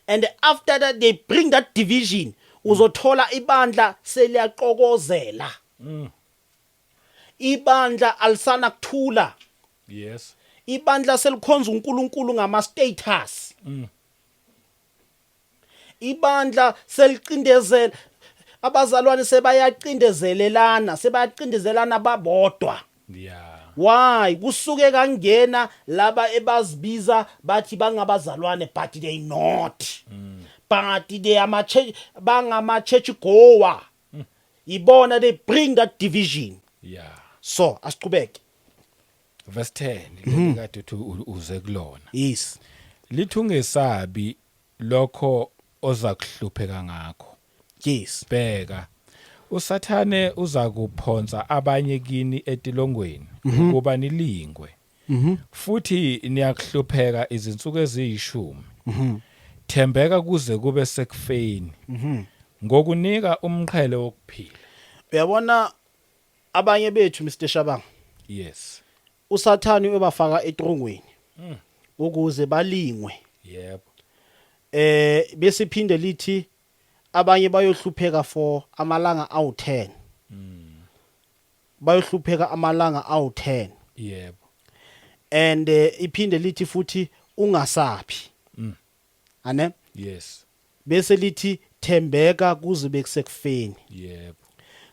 and after that they bring that division uzothola ibandla seliyaqokozela ibandla alisana kuthula yes ibandla selikhonza uNkulunkulu ngama status ibandla seliqindezela abazalwane sebayacindezelelana babodwa yeah why kusuke kangena laba ebazibiza bathi bangabazalwane but they not but they are bangama church goer ibona they bring that division yeah So asiqhubeke. Verse 10 leli kade uthi uze kulona. Yes. Lithi ungesabi lokho oza kuhlupheka ngakho. Yes. Bheka usathane uza kuphonsa abanye kini etilongweni ukuba nilingwe. Futhi niyakuhlupheka izinsuku eziyishumi. Thembeka kuze kube sekufeni. Ngokunika umqhele wokuphila. Uyabona abanye bethu Mr Shabang, Yes. usathani uyabafaka etrongweni ukuze balingwe. Yebo. Bese iphinde lithi abanye bayohlupheka for amalanga awu10. Bayohlupheka amalanga awu10. Yebo. And iphinde lithi futhi ungasabi. Ane? Yes. Bese lithi thembeka kuze bekusekufeni. Yebo.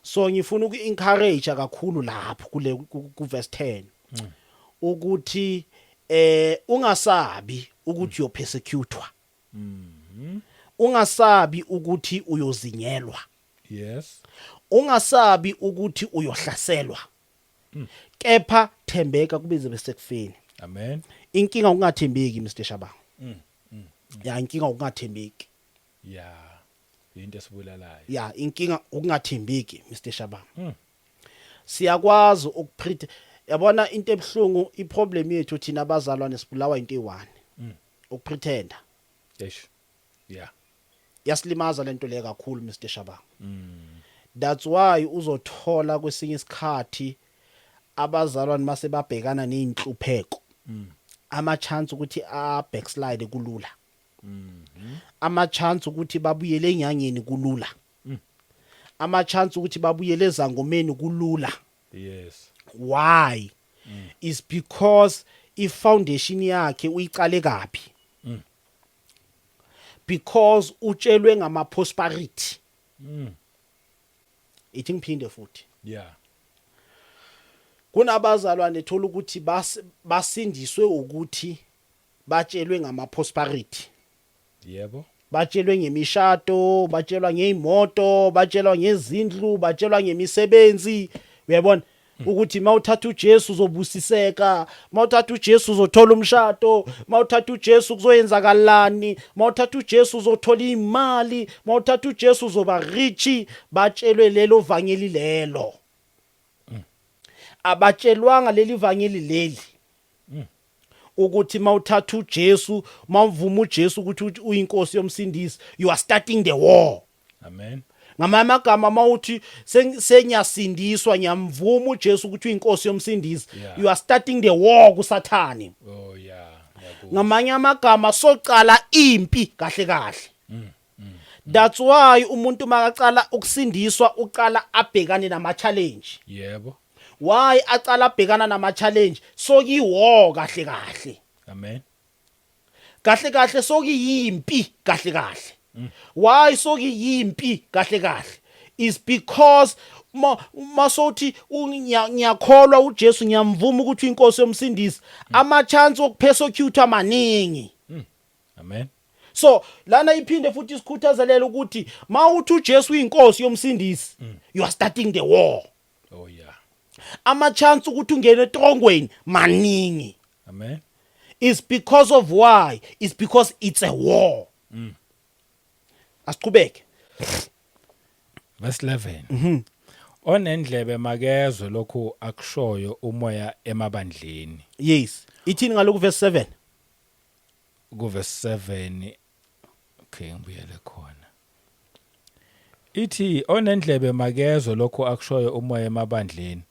So ngifuna uku-encourage kakhulu lapho kule ku verse 10 ukuthi ungasabi ukuthi uyopersecutwa. Ungasabi ukuthi uyozinyelwa. Yes. Ungasabi ukuthi uyohlaselwa. Kepha thembeka kubeze besekufeni. Amen. Inkinga ukungathembeki Mr Shabang. Ya inkinga ukungathembeki. Yeah. Into esibulalayo. Ya inkinga ukungathembeki Mr Shabang. Siyakwazi ukupretend. Yabona into ebhlungu iproblem yethu thina abazalwane sibulawa into eyi1. Ukupretenda. Eish. Yeah. Yasilimaza lento le kakhulu Mr Shabang. That's why uzothola kwesinye isikhathi abazalwane mase babhekana nezinhlupheko. Ama chance ukuthi a backslide kulula. Ama chance ukuthi babuyele enyangeni kulula. Ama chance ukuthi babuyele ezangomeni kulula. Yes. Why? Is because I foundation yakhe uyiqale kabi. Because utshelwe ngama prosperity. Ithi ngiphinde futhi. Yeah. Kunabazalwane ethola ukuthi basindiswe ukuthi batshelwe ngama prosperity. Yebo. Batshelwe ngemishado, batshelwa ngeimoto, batshelwa ngezindlu, batshelwa ngemisebenzi. Uyabona ukuthi mawuthatha uJesu uzobusiseka, mawuthatha uJesu uzothola umshado, mawuthatha uJesu kuzoyenzakalani, mawuthatha uJesu uzothola imali, mawuthatha uJesu uzoba rich. Batshelwe lelo vangeli lelo. Abatshelwanga leli vangeli leli. Ukuthi mawuthatha uJesu, mawuvuma uJesu ukuthi uyinkosi yomsindisi, you are starting the war. Amen. Ngamagama mawuthi senyasindiswa nyamvuma uJesu ukuthi uyinkosi yomsindisi, you are starting the war kuSathane. Oh yeah. Ngamanye amagama soqala impi kahle kahle. That's why umuntu makaqala ukusindiswa uqala abhekane nama challenge. Yebo. Why aqala abhekana nama challenge? Soki war kahle kahle. Amen. Kahle kahle soki yimpi kahle kahle. Why soki yimpi kahle kahle? Is because masothi ngiyakholwa uJesu ngiyamvuma ukuthi inkosi yomsindisi, ama chance okupersecute amaningi. Amen. So lana iphinde futhi isikhuthazelela ukuthi mawuthi uJesu uyinkosi yomsindisi, you are starting the war. Oh yeah. Ama chance ukuthi ungene etrongweni maningi. Amen. Is because of why? Is because it's a war. Asiqhubeke. Verse 11. Onendlebe makezwe lokho akushoyo umoya emabandleni. Yes. Ithini ngaloku verse 7? Ku verse 7. Okay, ngibuyele khona. Ithi onendlebe makezwe lokho akushoyo umoya emabandleni.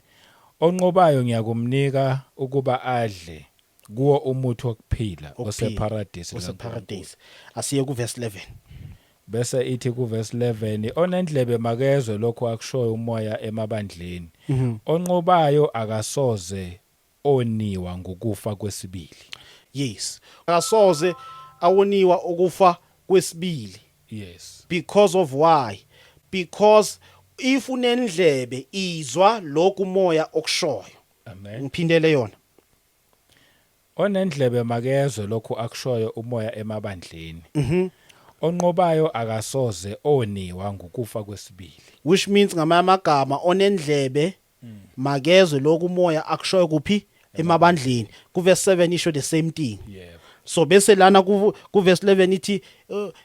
Onqobayo ngiyakumnika ukuba adle kuwo umuthi wokuphila oseparadise oseparadise. Asiye ku verse 11. Bese ithi ku verse 11 onendlebe makezwe lokho akushoyo umoya emabandleni. Onqobayo akasoze oniwa ngokufa kwesibili. Yes. Akasoze awoniwa ukufa kwesibili. Yes. Because of why? Because if unendlebe izwa lokhu moya okushoyo. Amen. Ngiphindele yona. Onendlebe makezwe lokho akushoyo umoya emabandleni. Onqobayo akasoze oniwa ngokufa kwesibili. Which means ngamagama onendlebe makezwe lokhu umoya akushoyo kuphi emabandleni kuverse 7 isho the same thing. Yebo. So bese lana ku verse 11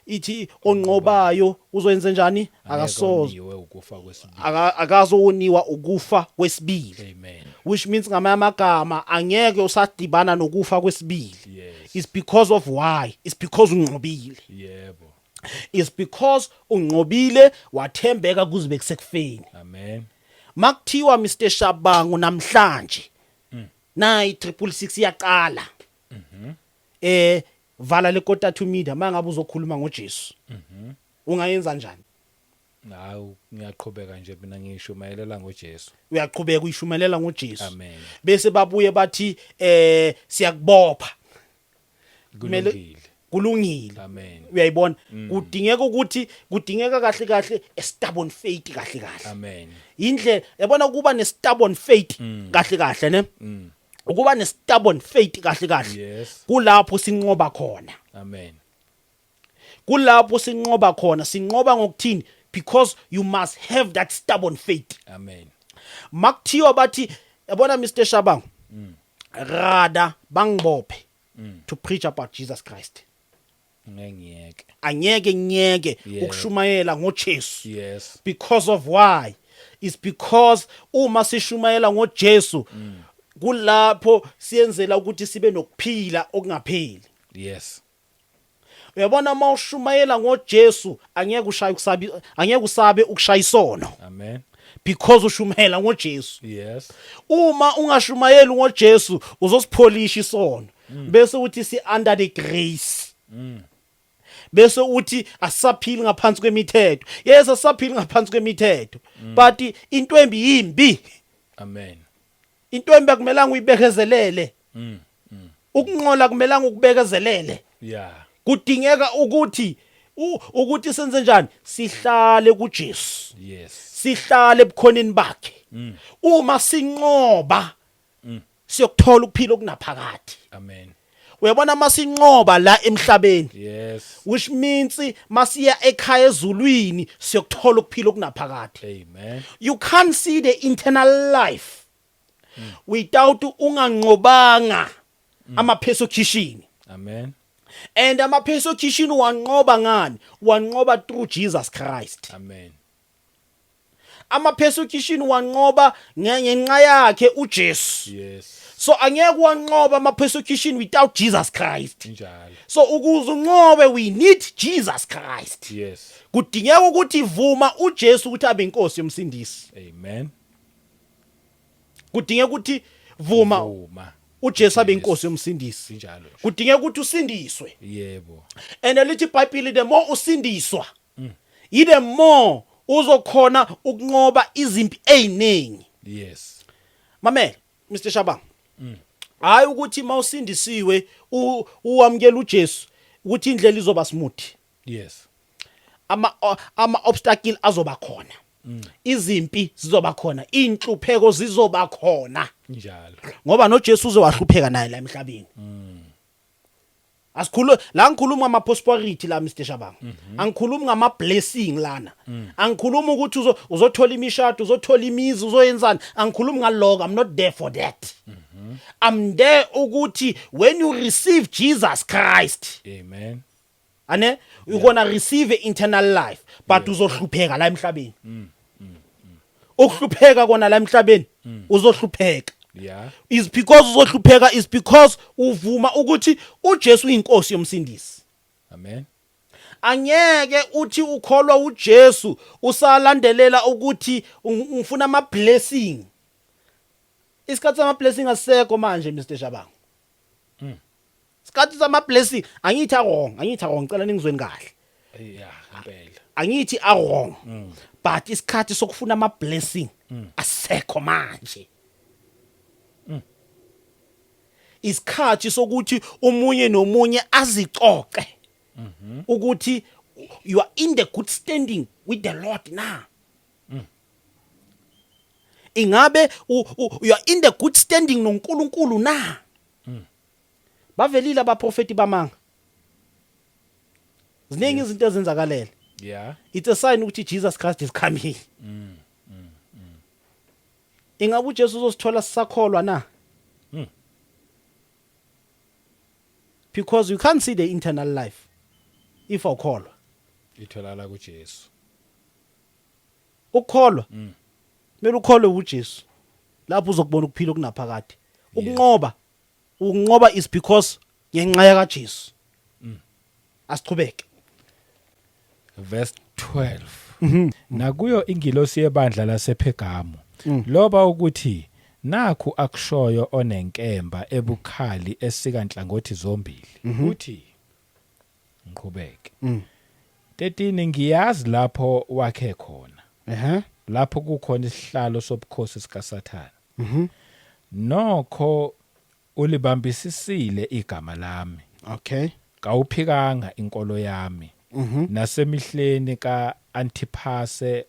ithi onqobayo uzoyenza njani akasozo Akekho ukufa kwesibili. akazowoniwa ukufa kwesibili, Amen. which means ngamanye amagama angeke usadibana nokufa kwesibili. Yes. It's because of why? It's because unqobile. Yebo. It's because unqobile wathembeka kuze bekusekufeni. Amen. Makuthiwa Mr Shabangu namhlanje na i666 iyaqala. Vala le Kota2 Media mangabe uzokhuluma ngoJesu. Ungayenza njani? Nawu ngiyaqhubeka nje mina ngishumayelela ngoJesu. Uyaqhubeka uyishumelela ngoJesu. Amen. Bese babuye bathi siyakubopha. Kulungile. Kulungile. Amen. Uyayibona? Kudingeka kahle kahle a stubborn faith kahle kahle. Amen. Indle yabona kuba ne stubborn faith kahle kahle ne? Ukuba ne stubborn faith kahle kahle. Yes. Kulapho sinqoba khona. Amen. Kulapho sinqoba khona, sinqoba ngokuthini? Because you must have that stubborn faith. Amen. Makuthiwa bathi yabona Mr Shabang rada bangibophe to preach about Jesus Christ. Ngiyeke. Anyeke nyeke Yeah. ukushumayela ngoJesu. Yes. Because of why? It's because uma sishumayela ngoJesu kulapho siyenzela ukuthi sibe nokuphila okungapheli. Yes. Uyabona mawushumayela ngoJesu angeke usabe ukushaya isono Amen. because ushumayela ngoJesu. Yes. Uma ungashumayeli ngoJesu uzosipholisha isono bese uthi si under the grace. Bese uthi asaphili ngaphansi kwemithetho. Yes, asaphili ngaphansi kwemithetho. But intwembi yimbi. Amen. Intwembi akumelanga uyibekezelele. Ukunqola kumelanga ukubekezelele. Yeah. Kudingeka ukuthi senze njani? Sihlale kuJesu. Yes. Sihlale ebukhoneni bakhe. Uma sinqoba siyokuthola ukuphila okunaphakade. Amen. Uyabona masinqoba la emhlabeni, Yes. which means masiya ekhaya ezulwini siyokuthola ukuphila okunaphakade. Amen. You can't see the internal life without unganqobanga ama-persecution. Amen. And ama-persecution wanqoba ngani? Wanqoba through Jesus Christ. Amen. Ama-persecution wanqoba ngenxa yakhe uJesu. Yes. So angeke wanqoba ama-persecution without Jesus Christ. Njalo. So ukuze unqobe we need Jesus Christ. Yes. Kudingeka ukuthi vuma uJesu ukuthi abe inkosi yomsindisi. Amen. Kudingeka ukuthi vuma Uma. uJesu abe inkosi yomsindisi. Njalo. Kudingeka ukuthi usindiswe. Yebo. And lithi iBhayibheli the more usindiswa the more uzokhona ukunqoba izimpi eziningi. Yes. Mamela Mr Shabang. Hayi ukuthi mawusindisiwe uwamkela uJesu ukuthi indlela izoba smooth. Yes. Ama obstacle azoba khona. Izimpi zizoba khona, inhlupheko zizoba khona. Njalo. Ngoba noJesu uzowahlupheka naye la emhlabeni. La ngikhuluma ngama prosperity la Mr Shabang. Angikhulumi ngama blessing lana. Angikhuluma ukuthi uzothola imishado, uzothola imizi, uzoyenzana. Angikhulumi ngaloko. I'm not there for that. I'm there ukuthi when you receive Jesus Christ, Amen. you're gonna receive an eternal life, but uzohlupheka la emhlabeni. Ukuhlupheka kona la emhlabeni uzohlupheka. Yeah. Is because uzohlupheka is because uvuma ukuthi uJesu uyinkosi yomsindisi. Amen. Angeke uthi ukholwa uJesu usalandelela ukuthi ufuna ama blessing. Isikhathi sama blessing asekho manje Mr Shabang. Isikhathi sama blessing angithi wrong, ngicela ningizweni kahle. Yeah, impela. Angithi wrong. But isikhathi sokufuna ama blessing asekho manje. Isikhathi sokuthi umunye nomunye azicoce ukuthi you are in the good standing with the Lord now. Ingabe you are in the good standing noNkulunkulu na? Bavelile abaprofeti bamanga. Ziningi izinto ezenzakalela. Yeah. It's a sign ukuthi Jesus Christ is coming. ingabe uJesu uzosithola sisakholwa na? Because you can't see the internal life if awukholwa. itholakala kuJesu. Ukukholwa kumele ukholwe uJesu lapho uzokubona ukuphila okunaphakade. Ukunqoba is because ngenxa ya kaJesu. Asiqhubeke. Verse 12. Nakuyo ingilosi yebandla lasePergamo loba ukuthi nakhu akushoyo onenkemba ebukhali esika nhlangothi zombili uthi ngiqhubeke 13 ngiyazi lapho wakhe khona lapho kukhona isihlalo sobukhosi sikaSathane nokho ulibambisisile igama lami Okay. kawuphikanga inkolo yami nasemihleni kaAntiphase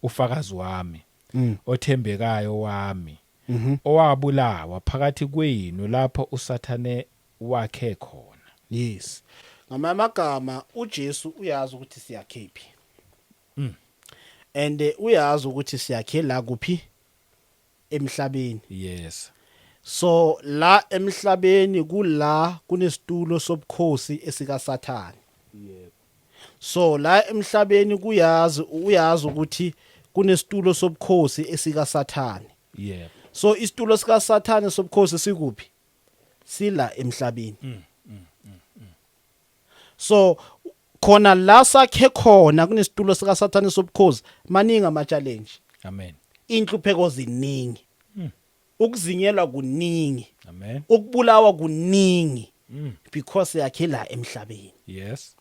ufakazi wami othembekayo wami owabulawa phakathi kwenu lapho uSathane wakhe khona. Yes. Ngamagama uJesu uyazi ukuthi siyakhephi. And uyazi ukuthi siyakhe la kuphi emhlabeni. Yes. So la emhlabeni kula kunesitulo sobukhosi esika Sathane. Yebo. So la emhlabeni uyazi ukuthi kunesitulo sobukhosi esika Sathane. Yebo. So isitulo sika Sathane sobukhosi sikuphi? Sila emhlabeni. So khona la sakhe khona kunesitulo sika Sathane sobukhosi maningi ama challenge. Amen. Inhlupheko ziningi. Ukuzinyelwa kuningi. Amen. Ukubulawa kuningi because yakhe la emhlabeni. Yes.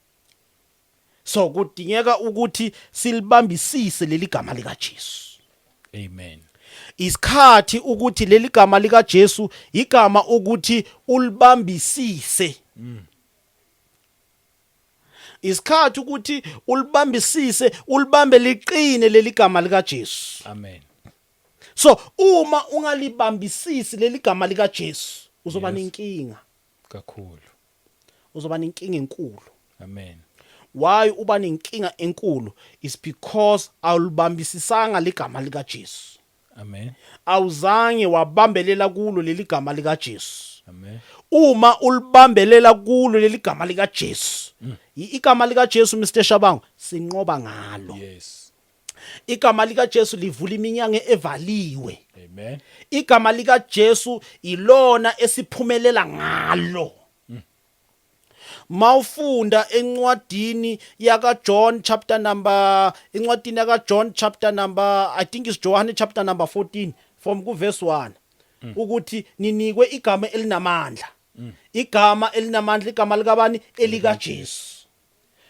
So kudingeka ukuthi silibambisise leli gama lika Jesu. Amen. Isikhathi ukuthi leli gama lika Jesu igama ukuthi ulibambisise. Isikhathi ukuthi ulibambisise ulibambe liqine leli gama lika Jesu. Amen. So uma ungalibambisisi leli gama lika Jesu uzoba nenkinga. Kakhulu. Uzoba nenkinga enkulu. Amen. Why uba nenkinga enkulu is because awulibambisisanga ligama lika Jesu. Amen. Awuzange wabambelela kulo leli gama lika Jesu. Amen. Uma ulibambelela kulo leli gama lika Jesu. Igama lika Jesu Mr Shabangu sinqoba ngalo. Yes. Igama lika Jesu livula iminyango evaliwe. Amen. Igama lika Jesu ilona esiphumelela ngalo. Mawufunda encwadini yaka John chapter number I think it's John chapter number 14 from ku verse 1 ukuthi ninikwe igama elinamandla. Igama elinamandla igama likabani elika Jesu.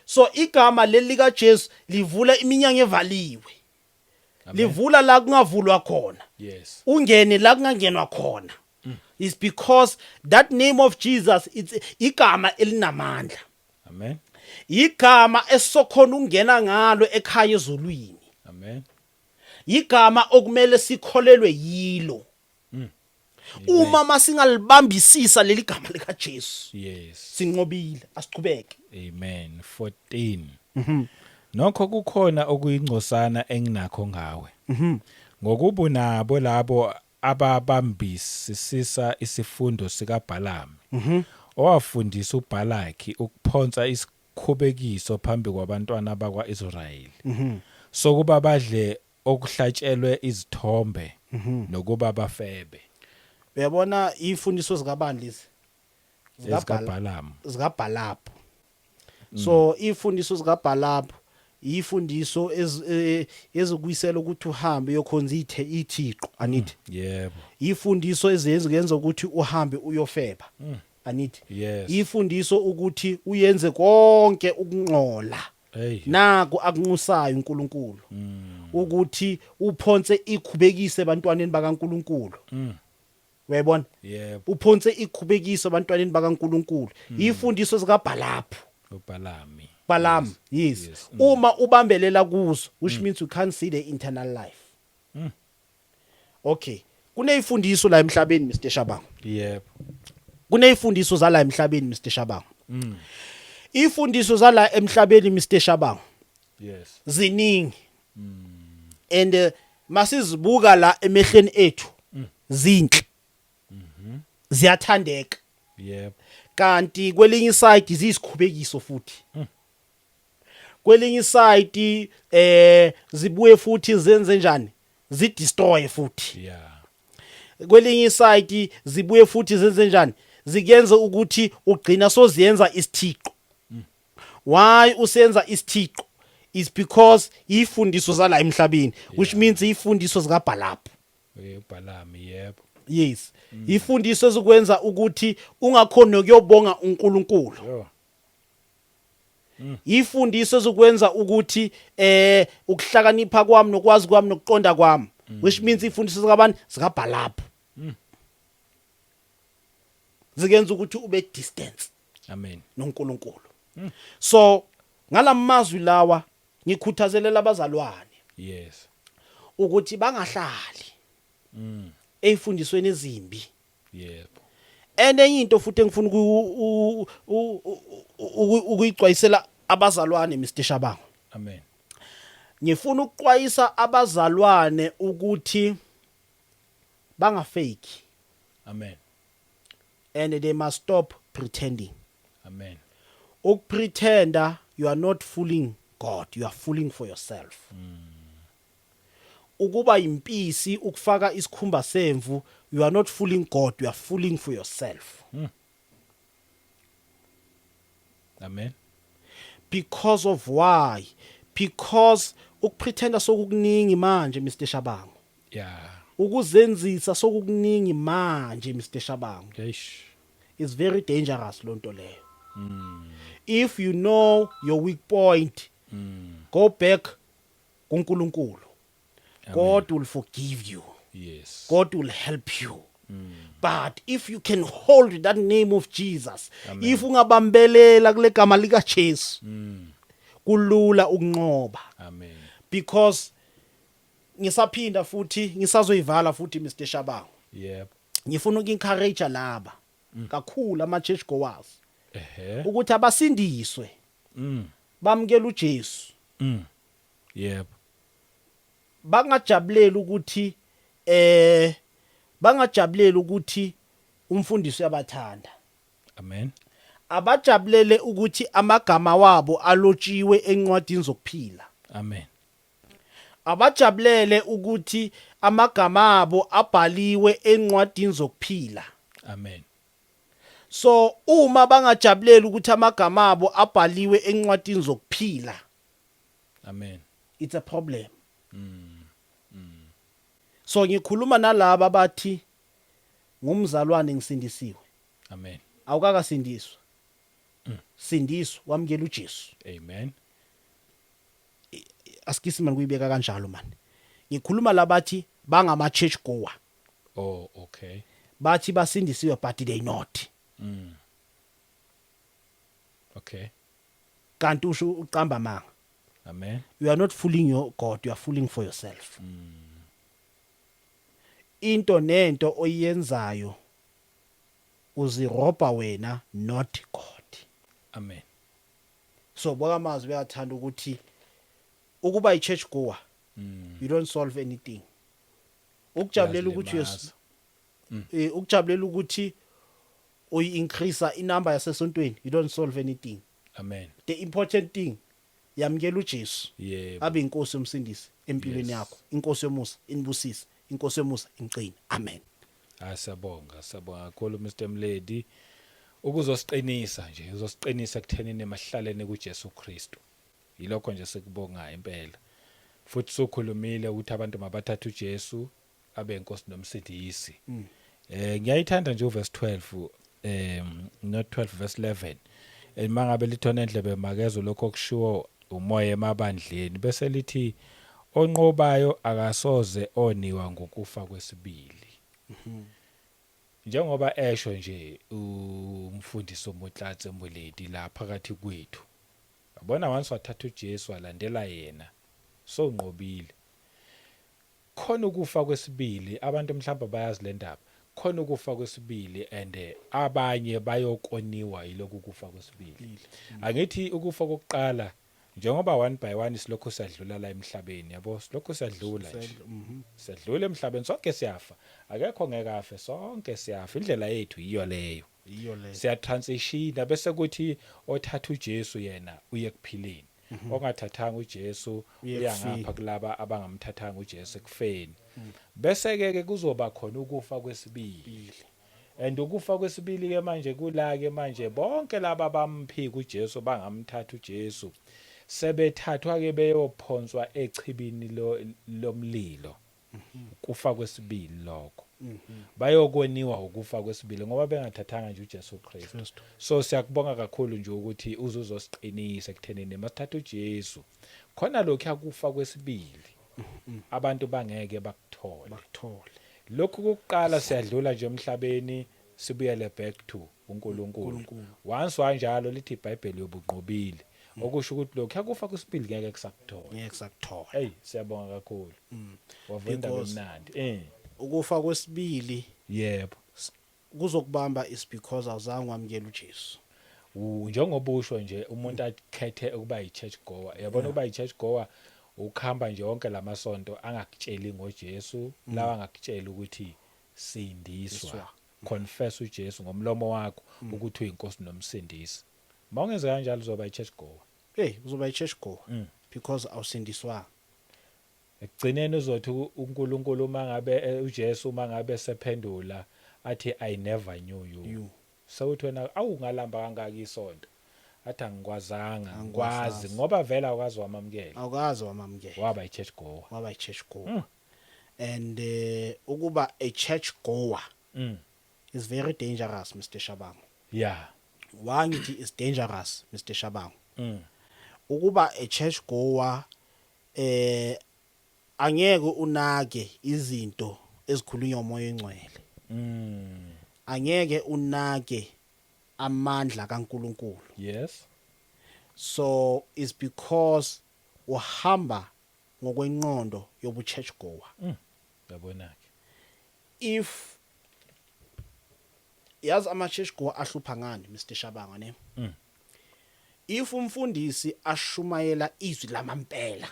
So igama lelika Jesu livula iminyango evaliwe. Livula la kungavulwa khona. Yes. Ungene la kungangenwa khona. Is because that name of Jesus it's igama elinamandla. Amen. Igama esokhona ungena ngalo ekhaya ezulwini. Amen. Igama okumele sikholelwe yilo. Uma masingalibambisisa leli gama lika Jesu. Yes. Sinqobile asiqhubeke. Amen. 14. Nokho kukhona okuyingcosana enginakho ngawe. Ngokuba nabo labo ababambisisa isifundo sikaBalaam. Owafundisa uBalaki ukuphonsa isikhubekiso phambi kwabantwana bakwaIsrayeli. Sokuba badle okuhlatshelwe izithombe nokuba bafebe. Uyabona ifundiso zikabani lezi? ZikaBalaam. ZikaBalaam. So ifundiso zikaBalaam ifundiso ezokuyisela ukuthi uhambe uyokhonza ithixo anithi. Yebo. Ifundiso ezenza ukuthi uhambe uyofeba anithi. Yes. Ifundiso ukuthi uyenze konke ukungcola. Hey. Naku akunqusayo uNkulunkulu. Ukuthi uphonse ikhubekise abantwaneni bakaNkulunkulu. Uyayibona? Yebo. Uphonse ikhubekise abantwaneni bakaNkulunkulu. Ifundiso zikaBalaam. uBalami. Balaam, yes. Uma ubambelela kuzo, which means you can't see the internal life. Okay. Kuneyifundiso la emhlabeni Mr Shabangu. Yebo. Kuneyifundiso zala emhlabeni Mr Shabangu. Ifundiso zala emhlabeni Mr Shabangu. Yes. Ziningi. And masizibuka la emehlweni ethu zinhle ziyathandeka yebo kanti kwelinye iside ziyisikhubekiso futhi kwelinye iside zibuye futhi zenze njani zidestroy futhi yeah kwelinye iside zibuye futhi zenze njani zikuyenza ukuthi ugcina soziyenza isithixo why usenza isithixo is because ifundiso zala emhlabeni which means ifundiso zika Balaam ubhalami yebo yes ifundiso ezikwenza ukuthi ungakhona ukuyobonga uNkulunkulu yo ifundiso ezikwenza ukuthi ukuhlakanipha kwami nokwazi kwami nokuqonda kwami which means ifundiso zikabani zika Balaam zikenza ukuthi ube distance amen noNkulunkulu so ngalamazwi lawa ngikhuthazelela abazalwane yes ukuthi bangahlali efundisweni ezimbi yebo enye into futhi engifuna ukuyixwayisela abazalwane Mr Shabangu amen ngifuna ukuxwayisa abazalwane ukuthi bangafake amen and they must stop pretending amen ukupretenda you are not fooling God you are fooling for yourself ukuba impisi ukufaka isikhumba semvu you are not fooling God you are fooling for yourself amen because of why because ukupretenda sokukuningi manje Mr Shabangu yeah ukuzenzisa sokukuningi manje Mr Shabangu eish is very dangerous lonto leyo if you know your weak point go back kuNkulunkulu God will forgive you yes God will help you but if you can hold that name of Jesus if ungabambelela kule gama lika Jesu kulula ukunqoba amen because ngisaphinda futhi ngisazoyivala futhi Mr Shabangu yebo ngifuna ukencourage laba kakhulu ama church goers ehe ukuthi abasindiswe bamkela uJesu yebo bangajabuleli ukuthi umfundisi uyabathanda amen abajabulele ukuthi amagama wabo alotshiwe encwadini zokuphila amen abajabulele ukuthi amagama abo abhaliwe encwadini zokuphila amen so uma bangajabuleli ukuthi amagama abo abhaliwe encwadini zokuphila amen it's a problem so ngikhuluma nalabo bathi ngumzalwane ngisindisiwe amen awukakasindiswa sindiswa wamkela uJesu amen asikisi manje kuyibeka kanjalo manje ngikhuluma labathi bangama church goer oh okay bathi basindisiwe but they not okay kanti usho uqamba manga amen you are not fooling your God you are fooling for yourself into nento oyenzayo uzirobha wena not God amen so bokamazwi bayathanda ukuthi ukuba i-church goer you don't solve anything ukujabulela ukuthi ukujabulela ukuthi uyi-increase inumber yasesontweni you don't solve anything amen the important thing yamkela uJesu yebo abe inkosi yomsindisi empilweni yakho inkosi yomusa inibusise inkosi yomusa ingcina amen asabonga kakhulu Mr Mledi ukuzosiqinisa nje uzosiqinisa ekuthenini emahlaleni kuJesu Kristu yilokho nje sikubonga impela futhi sokhulumile ukuthi abantu mabathatha uJesu abe inkosi nomsindisi ngiyayithanda nje uverse 12 not 12 verse 11 mangabe lithona endlebe makezo lokho okushiwo umoya emabandleni bese lithi onqobayo akasoze oniwa ngokufa kwesibili njengoba esho nje umfundisi uMotlatsi Mledi la phakathi kwethu yabona once wathatha uJesu walandela yena sonqobile khona ukufa kwesibili abantu mhlawumbe bayazi le ndaba khona ukufa kwesibili and abanye bayokoniwa yiloko ukufa kwesibili angithi ukufa kokuqala njengoba one by one silokhu sadlula la emhlabeni yabo silokhu sadlula nje sadlula emhlabeni sonke siyafa akekho ngeke afe sonke siyafa indlela yethu yiyo leyo iyo le siya transitiona bese kuthi othatha uJesu yena uye kuphileni ongathathanga uJesu Uye uya kufeni. ngapha kulaba abangamthathanga uJesu kufeni bese ke kuzoba khona ukufa kwesibili and ukufa kwesibili ke manje kula ke manje bonke laba bamphika uJesu bangamthatha uJesu sebethathwa ke beyophonswa echibini lomlilo kufa kwesibili lokho bayokoniwa ukufa kwesibili ngoba bengathathanga nje uJesu Kristu so siyakubonga kakhulu nje ukuthi uzozosiqinisa ekuthenini masithatha uJesu khona lokho yakufa kwesibili abantu bangeke bakuthole lokhu kuqala siyadlula nje emhlabeni sibuyele back to uNkulunkulu once wanjalo lithi iBhayibheli yobunqobile okusho ukuthi lokho yakufa kwesibili ngeke kusakuthola ngeke sakuthola hey siyabonga kakhulu wavenda Because- bemnandi ukufa kwesibili yebo kuzokubamba is because awuzange wamukela uJesu njengoba usho nje umuntu akhethe ukuba yi-church goer yabona ukuba yi-church goer ukuhamba nje wonke lamasonto angakutsheli ngoJesu lawa angakutsheli ukuthi sindiswa confess uJesu ngomlomo wakho ukuthi uyinkosi nomsindisi mawungenza kanjalo uzoba yi-church goer hey uzoba yi-church goer because awusindiswanga ekugcineni uzothi uNkulunkulu mangabe uJesu mangabe sephendula athi I never knew you sawuthi wena awungalamba kangaka isonto athi angikwazanga ngikwazi ngoba vela akwazi wamamukela awukazi wamamukela waba yi-church goer waba yi-church goer and ukuba a church goer is very dangerous Mr Shabangu yeah why ngithi is dangerous Mr Shabangu ukuba a church goer angeke unake izinto ezikhulunywa umoya engcwele angeke unake amandla kaNkuluNkulu yes so is because uhamba ngokwenqondo yobu church goer yabona ke if yazi ama church goer ahlupha ngani Mr Shabanga ne if umfundisi ashumayela izwi lamampela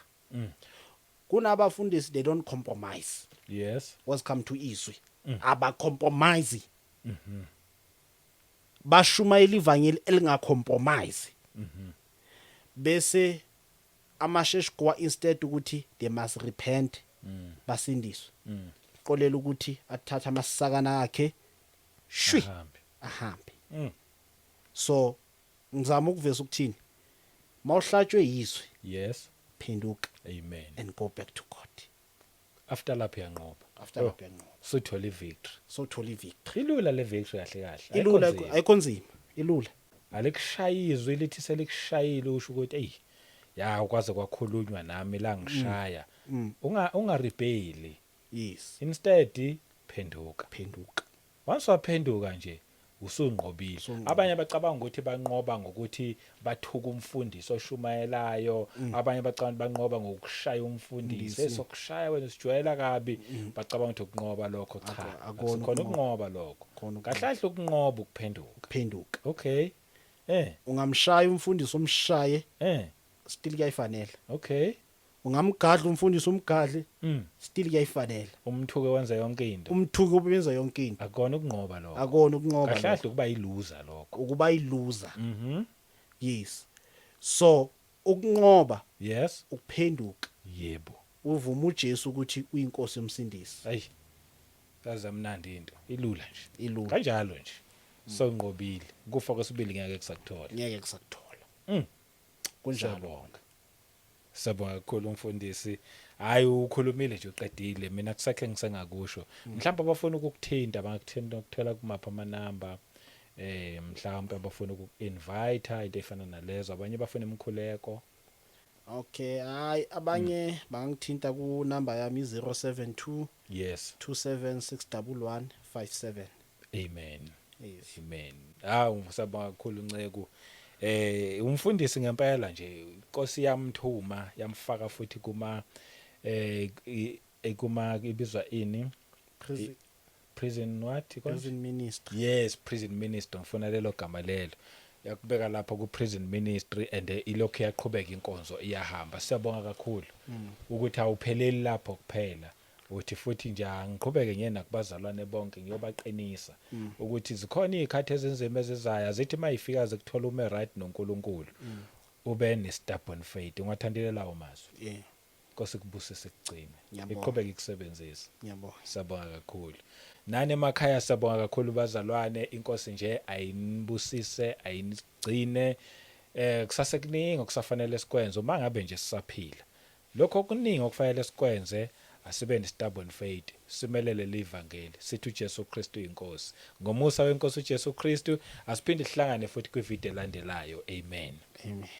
kunabafundisi they don't compromise yes was come to izwi aba compromise bashumayela ivangeli elingacompromise bese ama church goer instead ukuthi they must repent basindiswe qolela ukuthi athatha amasakana akhe shwi ahambe so ngizama ukuveza ukuthini mawuhlatshwe yizwi yes phenduka amen and go back to God after lapho yanqoba after lapho yanqoba sothola ivictory so thola ivictory ilula le victory kahle kahle ilula ayikho nzima ilula alikushayizwe lithi selikushayile usho ukuthi hey ya ukwaze kwakhulunywa nami la ngishaya ungarebeli yes instead phenduka phenduka once waphenduka nje usunqobile abanye bacabanga ukuthi banqoba ngokuthi bathuka umfundisi oshumayelayo abanye bacabanga banqoba ngokushaya umfundisi esokushaya wena sijwayela kabi bacabanga ukuthi ukunqoba lokho cha akukhona ukunqoba lokho kahle kahle ukunqoba ukuphenduka okay ungamshaya umfundisi umshaye still kuyayifanela okay ungamgadla umfundisi umgadle still kuyayifanela umthuke wenza yonke into umthuke ubenza yonke into akona ukunqoba lokho akona ukunqoba kahle kahle ukuba yiloser lokho ukuba yiloser yes so ukunqoba yes ukuphenduka yebo uvuma uJesu ukuthi uyinkosi yomsindisi hayi kazamnandi into ilula nje ilula kanjalo nje sonqobile kufa kwesibili ngeke kusakuthola ngeke kusakuthola kunjalo sabonga kakhulu umfundisi hayi ukhulumile nje uqedile mina kusakhe ngisengakusho mhlawumbe abafuna ukukuthinta bangakuthinta ukuthola kumapha amanamba mhlawumbe abafuna ukuinvite into efana nalezo abanye bafuna imkhuleko okay hayi abanye bangangithinta ku number yami 072 yes 2761157 amen yes amen sabonga kakhulu unceku umfundisi ngempela nje inkosi yamthuma yamfaka futhi kuma ibizwa ini prison what prison minister yes prison minister ngifuna lelo gama lelo yakubeka lapho ku prison ministry and ilokhu yaqhubeka inkonzo iyahamba. Siyabonga kakhulu ukuthi awupheleli lapho kuphela, uthi futhi nje ngiqhubeke ngiyena kubazalwane bonke ngiyobaqinisa ukuthi zikhona izikhathi ezinzima ezizayo, zithi mayifika zikuthola ume right noNkulunkulu ube ne stubborn faith. Ungathandile lawo mazwi. Nkosi kubusise kugcina. Iqhubeke ikusebenzisa. Ngiyabonga. Sabonga kakhulu. Nani emakhaya sabonga kakhulu bazalwane, inkosi nje ayinibusise, ayinigcine. Kusase kuningi okusafanele sikwenze uma ngabe nje sisaphila. Lokho kuningi okufanele sikwenze, asibe ne-stubborn faith, simelele livangeli, sithi uJesu Kristu inkosi. Ngomusa wenkosi uJesu Kristu asiphinde sihlangane futhi kwivideo elandelayo. Amen. Amen.